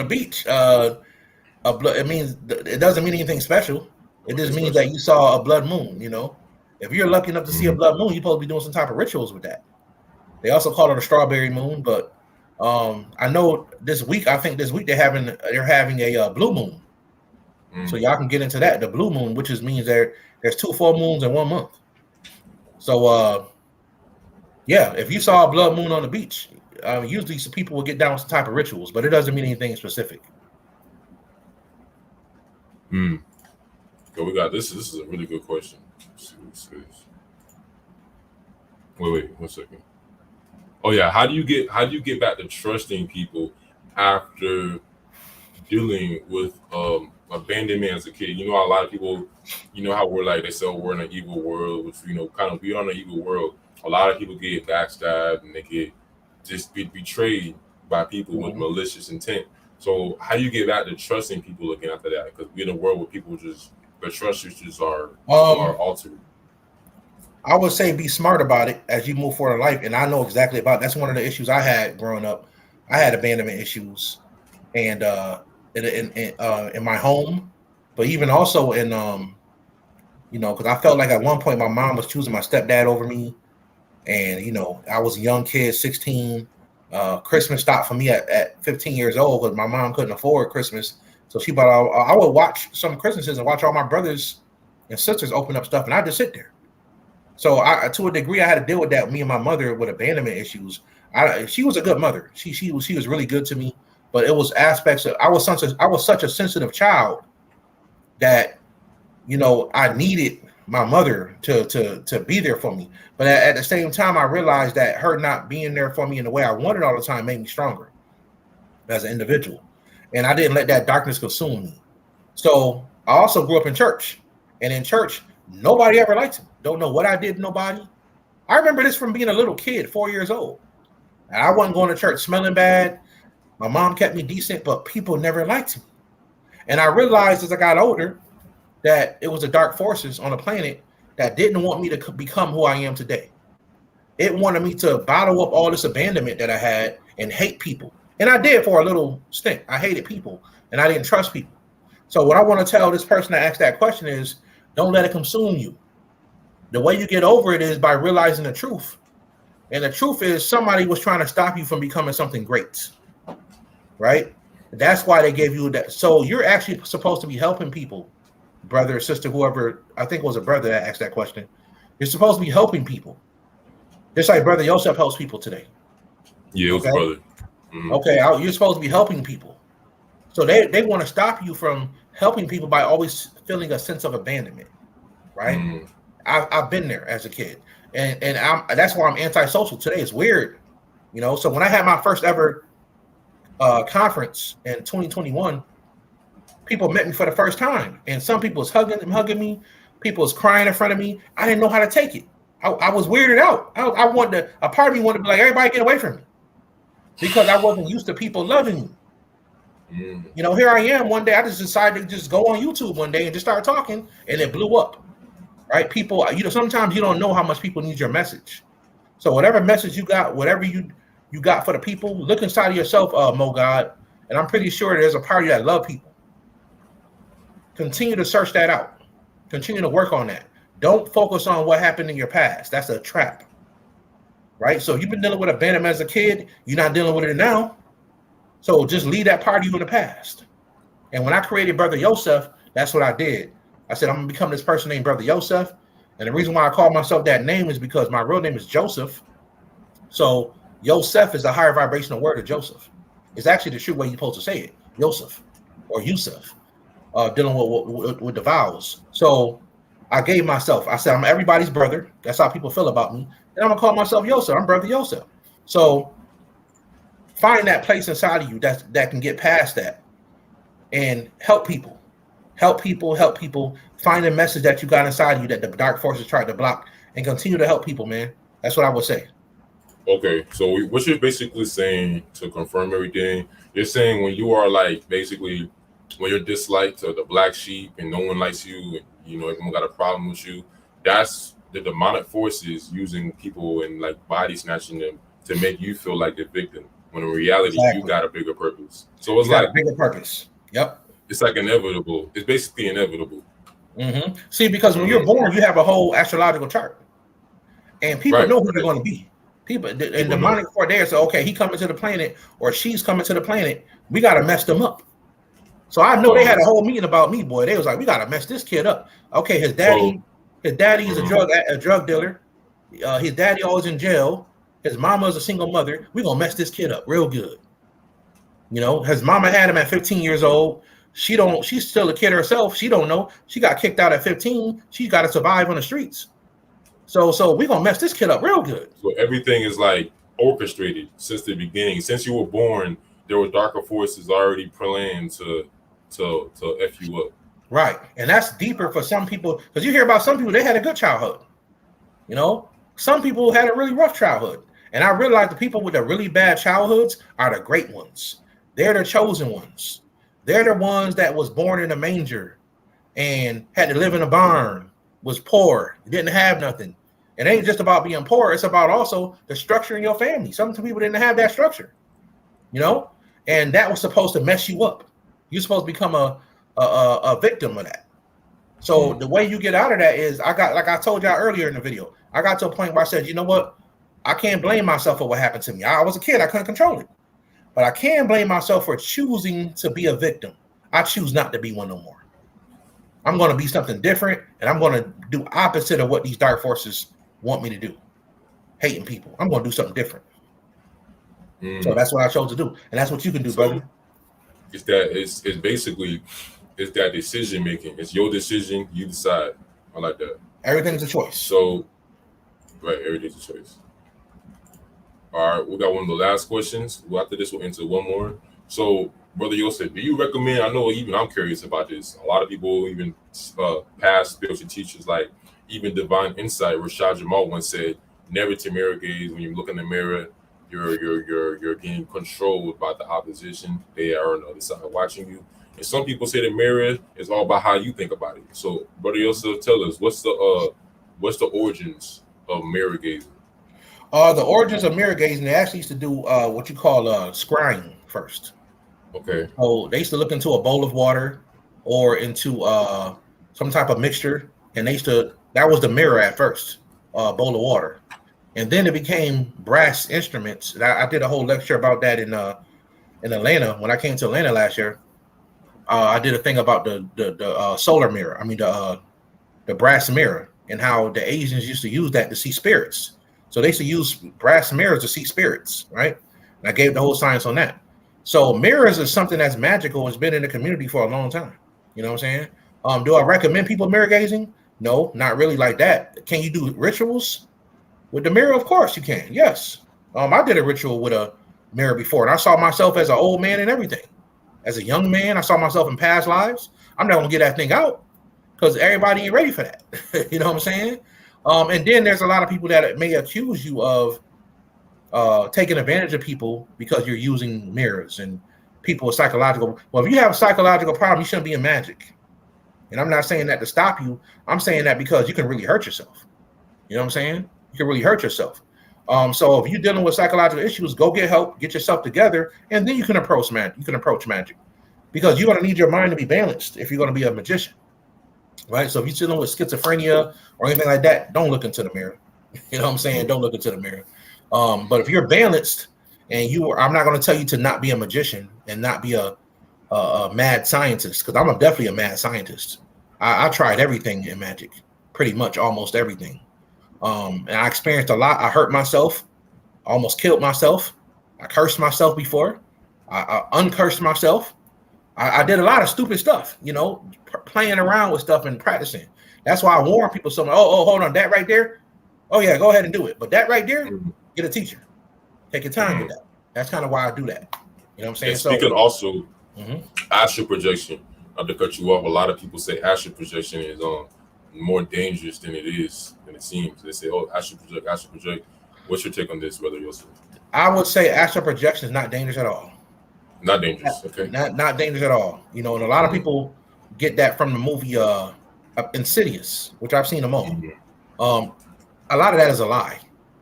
S2: beach. It means it doesn't mean anything special. It just means that you saw a blood moon. If you're lucky enough to see a blood moon, you're supposed to be doing some type of rituals with that. They also call it a strawberry moon, but I know this week. I think this week they're having a blue moon. So y'all can get into that. The blue moon, which means there's 2 full moons in 1 month. So yeah, if you saw a blood moon on the beach, usually some people will get down with some type of rituals, but it doesn't mean anything specific.
S1: So we got this. This is a really good question. Let's see what it says. Wait, 1 second. Oh yeah, how do you get back to trusting people after dealing with abandonment as a kid? A lot of people, how we're like, they say we're in an evil world, which kind of we're on an evil world. A lot of people get backstabbed and they get just betrayed by people with malicious intent. So how do you get back to trusting people again after that? Because we're in a world where people just their trust issues are altered.
S2: I would say be smart about it as you move forward in life. And I know exactly about that's one of the issues I had growing up. I had abandonment issues, and in my home, but even also in because I felt like at one point my mom was choosing my stepdad over me, and I was a young kid, 16. Christmas stopped for me at 15 years old because my mom couldn't afford Christmas, so she bought. I would watch some Christmases and watch all my brothers and sisters open up stuff, and I just sit there. So to a degree, I had to deal with that. Me and my mother with abandonment issues. She was a good mother. She was really good to me, but it was aspects of I was such a sensitive child that I needed my mother to be there for me. But at the same time, I realized that her not being there for me in the way I wanted all the time made me stronger as an individual, and I didn't let that darkness consume me. So I also grew up in church, and in church, nobody ever liked me. Don't know what I did to nobody. I remember this from being a little kid, 4 years old. And I wasn't going to church smelling bad. My mom kept me decent, but people never liked me. And I realized as I got older that it was the dark forces on the planet that didn't want me to become who I am today. It wanted me to bottle up all this abandonment that I had and hate people. And I did for a little stint. I hated people and I didn't trust people. So what I want to tell this person that asked that question is, don't let it consume you. The way you get over it is by realizing the truth. And the truth is somebody was trying to stop you from becoming something great, right? That's why they gave you that. So you're actually supposed to be helping people, brother or sister, whoever. I think it was a brother that asked that question. You're supposed to be helping people. Just like Brother Yosef helps people today.
S1: Yeah, it was a brother. Mm-hmm.
S2: Okay, you're supposed to be helping people. So they want to stop you from helping people by always feeling a sense of abandonment, right? Mm. I've been there as a kid, and that's why I'm antisocial today. It's weird, So when I had my first ever conference in 2021, people met me for the first time, and some people was hugging me, people was crying in front of me. I didn't know how to take it. I was weirded out. I wanted a part of me wanted to be like, everybody get away from me, because I wasn't used to people loving me. Mm. Here I am one day. I just decided to just go on YouTube one day and just start talking, and it blew up. Right? People, sometimes you don't know how much people need your message. So whatever message you got, whatever you got for the people, look inside of yourself, Mo God, and I'm pretty sure there's a part of you that love people. Continue to search that out. Continue to work on that. Don't focus on what happened in your past. That's a trap. Right? So you've been dealing with abandonment as a kid. You're not dealing with it now. So just leave that part of you in the past. And when I created Brother Yosef, that's what I did. I said, I'm going to become this person named Brother Yosef. And the reason why I call myself that name is because my real name is Joseph. So Yosef is the higher vibrational word of Joseph. It's actually the true way you're supposed to say it, Yosef or Yusuf, dealing with the vowels. So I gave myself, I said, I'm everybody's brother. That's how people feel about me. And I'm going to call myself Yosef. I'm Brother Yosef. So find that place inside of you that can get past that and help people. Help people. Find a message that you got inside of you that the dark forces tried to block, and continue to help people, man. That's what I would say.
S1: Okay, so what you're basically saying, to confirm everything, you're saying when you are basically when you're disliked or the black sheep and no one likes you, and everyone got a problem with you, that's the demonic forces using people and body snatching them to make you feel like the victim, when in reality you got a bigger purpose. So it's
S2: a bigger purpose. Yep.
S1: It's inevitable. It's basically inevitable.
S2: Mm-hmm. See, because when you're born, you have a whole astrological chart, and people know who they're going to be. People and demonic for there. So okay, he coming to the planet or she's coming to the planet. We got to mess them up. So I know they had a whole meeting about me, boy. They was like, we got to mess this kid up. Okay, his daddy is a drug dealer. His daddy always in jail. His mama's a single mother. We gonna mess this kid up real good. His mama had him at 15 years old. She's still a kid herself. She don't know. She got kicked out at 15. She got to survive on the streets. So we're gonna mess this kid up real good.
S1: So everything is orchestrated since the beginning. Since you were born, there were darker forces already planned to F you up.
S2: Right. And that's deeper for some people, because you hear about some people, they had a good childhood. Some people had a really rough childhood. And I realized the people with the really bad childhoods are the great ones. They're the chosen ones. They're the ones that was born in a manger and had to live in a barn, was poor, didn't have nothing. It ain't just about being poor. It's about also the structure in your family. Some people didn't have that structure, you know, and that was supposed to mess you up. You're supposed to become a victim of that. So the way you get out of that is, like I told y'all earlier in the video, I got to a point where I said, you know what? I can't blame myself for what happened to me. I was a kid. I couldn't control it. But I can blame myself for choosing to be a victim. I choose not to be one no more. I'm going to be something different, and I'm going to do opposite of what these dark forces want me to do. Hating people. I'm going to do something different. So that's what I chose to do. And that's what you can do, brother.
S1: It's basically that decision making. It's your decision. You decide. I like that.
S2: Everything's a choice.
S1: So, right, everything's a choice. All right, we got one of the last questions. Well, after this, we'll enter one more. So, Brother Yosef, do you recommend? I know even I'm curious about this. A lot of people, even past spiritual teachers, like even Divine Insight, Rashad Jamal once said, "Never to mirror gaze. When you look in the mirror, you're getting controlled by the opposition. They are on the other side watching you." And some people say the mirror is all about how you think about it. So, Brother Yosef, tell us what's the origins of mirror gazing?
S2: The origins of mirror gazing, they actually used to do what you call scrying first.
S1: Okay.
S2: So they used to look into a bowl of water or into some type of mixture, and that was the mirror at first, bowl of water. And then it became brass instruments. And I did a whole lecture about that in Atlanta. When I came to Atlanta last year, I did a thing about the solar mirror. I mean the brass mirror, and how the Asians used to use that to see spirits. So they used to use brass mirrors to see spirits, right? And I gave the whole science on that. So mirrors is something that's magical. It's been in the community for a long time. You know what I'm saying? Do I recommend people mirror gazing? No, not really like that. Can you do rituals with the mirror? Of course you can. Yes. I did a ritual with a mirror before, and I saw myself as an old man and everything. As a young man, I saw myself in past lives. I'm not gonna get that thing out because everybody ain't ready for that. You know what I'm saying? And then there's a lot of people that may accuse you of taking advantage of people because you're using mirrors, and people with psychological. Well, if you have a psychological problem, you shouldn't be in magic. And I'm not saying that to stop you. I'm saying that because you can really hurt yourself. You know what I'm saying? You can really hurt yourself. So if you're dealing with psychological issues, go get help, get yourself together, and then you can approach magic. You can approach magic, because you're going to need your mind to be balanced if you're going to be a magician, right? So if you're dealing with schizophrenia or anything like that, don't look into the mirror. You know what I'm saying? Don't look into the mirror. But if you're balanced and I'm not going to tell you to not be a magician and not be a mad scientist, because I'm definitely a mad scientist. I tried everything in magic, pretty much almost everything. And I experienced a lot. I hurt myself, almost killed myself. I cursed myself before. I uncursed myself. I did a lot of stupid stuff, you know, playing around with stuff and practicing. That's why I warn people so much. Oh, hold on, that right there. Oh yeah, go ahead and do it. But that right there, get a teacher. Take your time with that. That's kind of why I do that. You know what I'm saying?
S1: And speaking also, astral projection. Not to cut you off, a lot of people say astral projection is more dangerous than it seems. They say, "Oh, astral project." What's your take on this, Brother Yosef?
S2: I would say astral projection is not dangerous at all.
S1: Not dangerous. Okay.
S2: Not dangerous at all. You know, and a lot of people get that from the movie Insidious, which I've seen them all. A lot of that is a lie.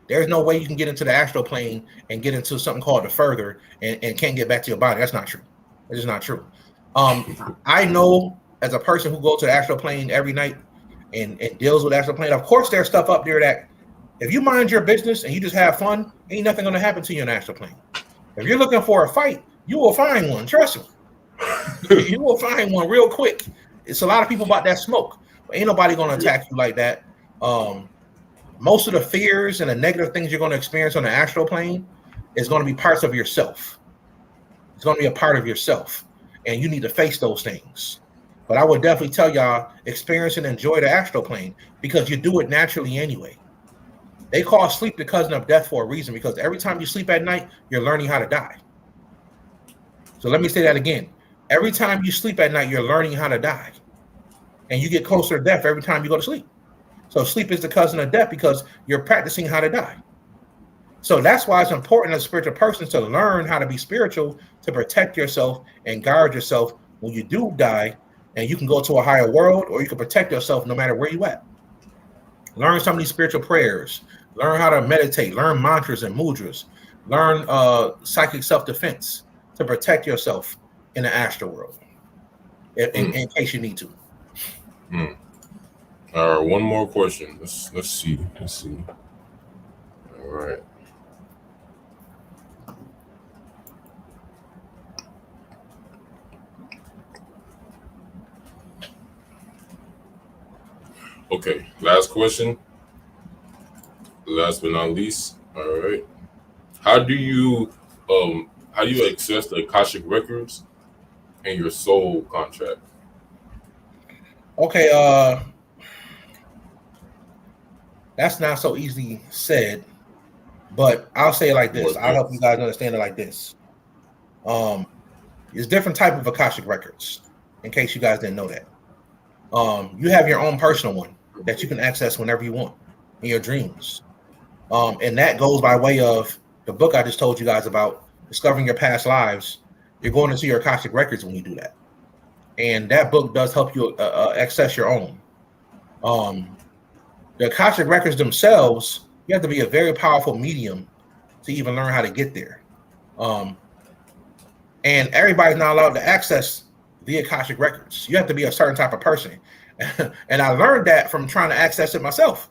S2: There's no way you can get into the astral plane and get into something called the further and can't get back to your body. That's not true. It's just not true. I know, as a person who goes to the astral plane every night and deals with astral plane, of course there's stuff up there that if you mind your business and you just have fun, ain't nothing going to happen to you in the astral plane. If you're looking for a fight, you will find one. Trust me. You will find one real quick. It's a lot of people about that smoke. But ain't nobody going to attack you like that. Most of the fears and the negative things you're going to experience on the astral plane is going to be parts of yourself. It's going to be a part of yourself, and you need to face those things. But I would definitely tell y'all, experience and enjoy the astral plane, because you do it naturally anyway. They call sleep the cousin of death for a reason, because every time you sleep at night, you're learning how to die. So let me say that again. Every time you sleep at night, you're learning how to die. And you get closer to death every time you go to sleep. So sleep is the cousin of death, because you're practicing how to die. So that's why it's important as a spiritual person to learn how to be spiritual, to protect yourself and guard yourself when you do die, and you can go to a higher world, or you can protect yourself no matter where you at. Learn some of these spiritual prayers. Learn how to meditate. Learn mantras and mudras. Learn psychic self-defense to protect yourself in the astral world, in case you need to.
S1: All right, one more question. Let's see. All right. Okay, last question. Last but not least. All right. How do you access the Akashic records and your soul contract?
S2: Okay, that's not so easy said, but I'll say it like this. I'll help you guys understand it like this. There's different type of Akashic records, in case you guys didn't know that. You have your own personal one that you can access whenever you want in your dreams. And that goes by way of the book I just told you guys about, Discovering Your Past Lives. You're going into your Akashic records when you do that. And that book does help you access your own. The Akashic records themselves, you have to be a very powerful medium to even learn how to get there. And everybody's not allowed to access the Akashic records. You have to be a certain type of person. And I learned that from trying to access it myself.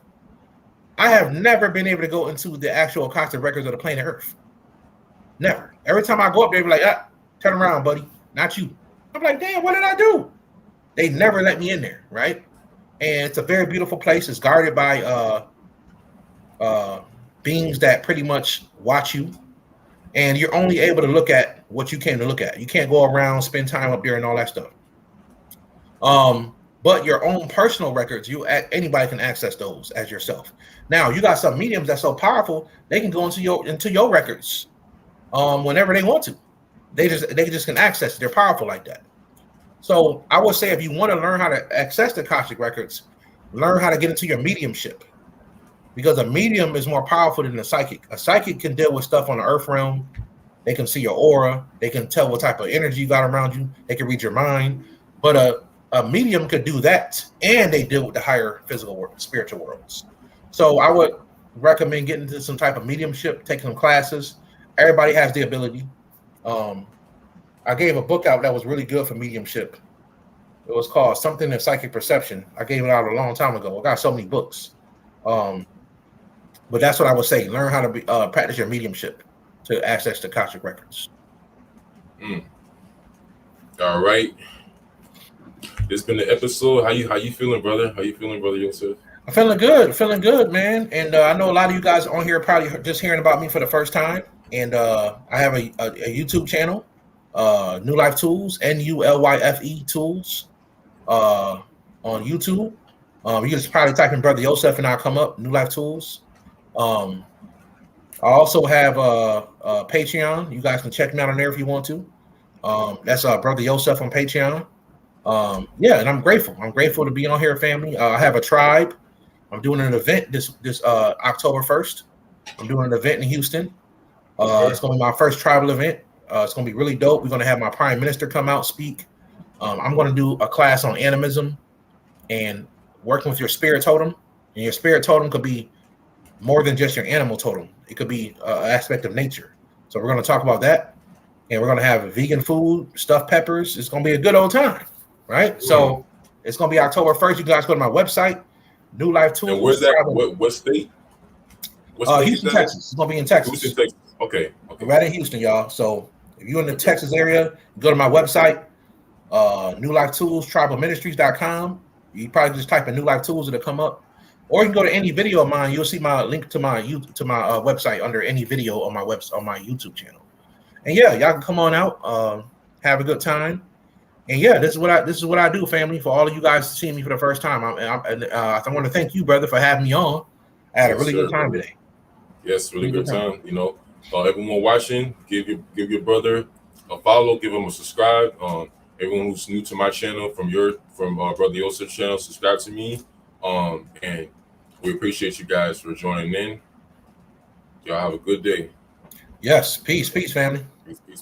S2: I have never been able to go into the actual Akashic records of the planet Earth. Never. Every time I go up there, they be like, turn around, buddy. Not you. I'm like, damn, what did I do? They never let me in there, right? And it's a very beautiful place. It's guarded by beings that pretty much watch you. And you're only able to look at what you came to look at. You can't go around, spend time up there and all that stuff. But your own personal records, anybody can access those as yourself. Now, you got some mediums that's so powerful, they can go into your records whenever they want to. They just can access it. They're powerful like that. So I would say if you want to learn how to access the Akashic records, learn how to get into your mediumship. Because a medium is more powerful than a psychic. A psychic can deal with stuff on the earth realm. They can see your aura. They can tell what type of energy you got around you. They can read your mind. But a medium could do that, and they deal with the higher physical world, spiritual worlds. So I would recommend getting into some type of mediumship, taking some classes. Everybody has the ability. I gave a book out that was really good for mediumship. It was called Something in Psychic Perception. I gave it out a long time ago. I got so many books. But that's what I would say. Learn how to practice your mediumship to access the Akashic records.
S1: All right. This has been the episode. How you feeling, brother? How you feeling, brother Yosef?
S2: I'm feeling good, man. And I know a lot of you guys on here are probably just hearing about me for the first time. And I have a YouTube channel, New Life Tools, NULYFE Tools, on YouTube. You can just probably type in Brother Yosef and I'll come up, New Life Tools. I also have a Patreon. You guys can check me out on there if you want to. That's Brother Yosef on Patreon. And I'm grateful. I'm grateful to be on here, family. I have a tribe. I'm doing an event this October 1st. I'm doing an event in Houston. It's going to be my first tribal event. It's going to be really dope. We're going to have my prime minister come out speak. I'm going to do a class on animism and working with your spirit totem. And your spirit totem could be more than just your animal totem. It could be an aspect of nature. So we're going to talk about that. And we're going to have vegan food, stuffed peppers. It's going to be a good old time, right? So it's going to be October 1st. You guys go to my website, New Life Tools.
S1: And where's that? What state?
S2: Houston, Texas. It's going to be in Texas.
S1: Houston, Texas. Okay.
S2: Right in Houston, y'all. So if you're in the Texas area, go to my website, New Life Tools, tribalministries.com. You probably just type in New Life Tools, it'll come up. Or you can go to any video of mine. You'll see my link to my website under any video on my YouTube channel. And yeah, y'all can come on out, have a good time. And yeah, this is what I do, family. For all of you guys seeing me for the first time, I want to thank you, brother, for having me on. I had a really good time today.
S1: Yes, really good time. You know, everyone watching, give your brother a follow, give him a subscribe. Everyone who's new to my channel from Brother Yosef's channel, subscribe to me. And we appreciate you guys for joining in. Y'all have a good day.
S2: Yes, peace, family.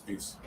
S1: Peace.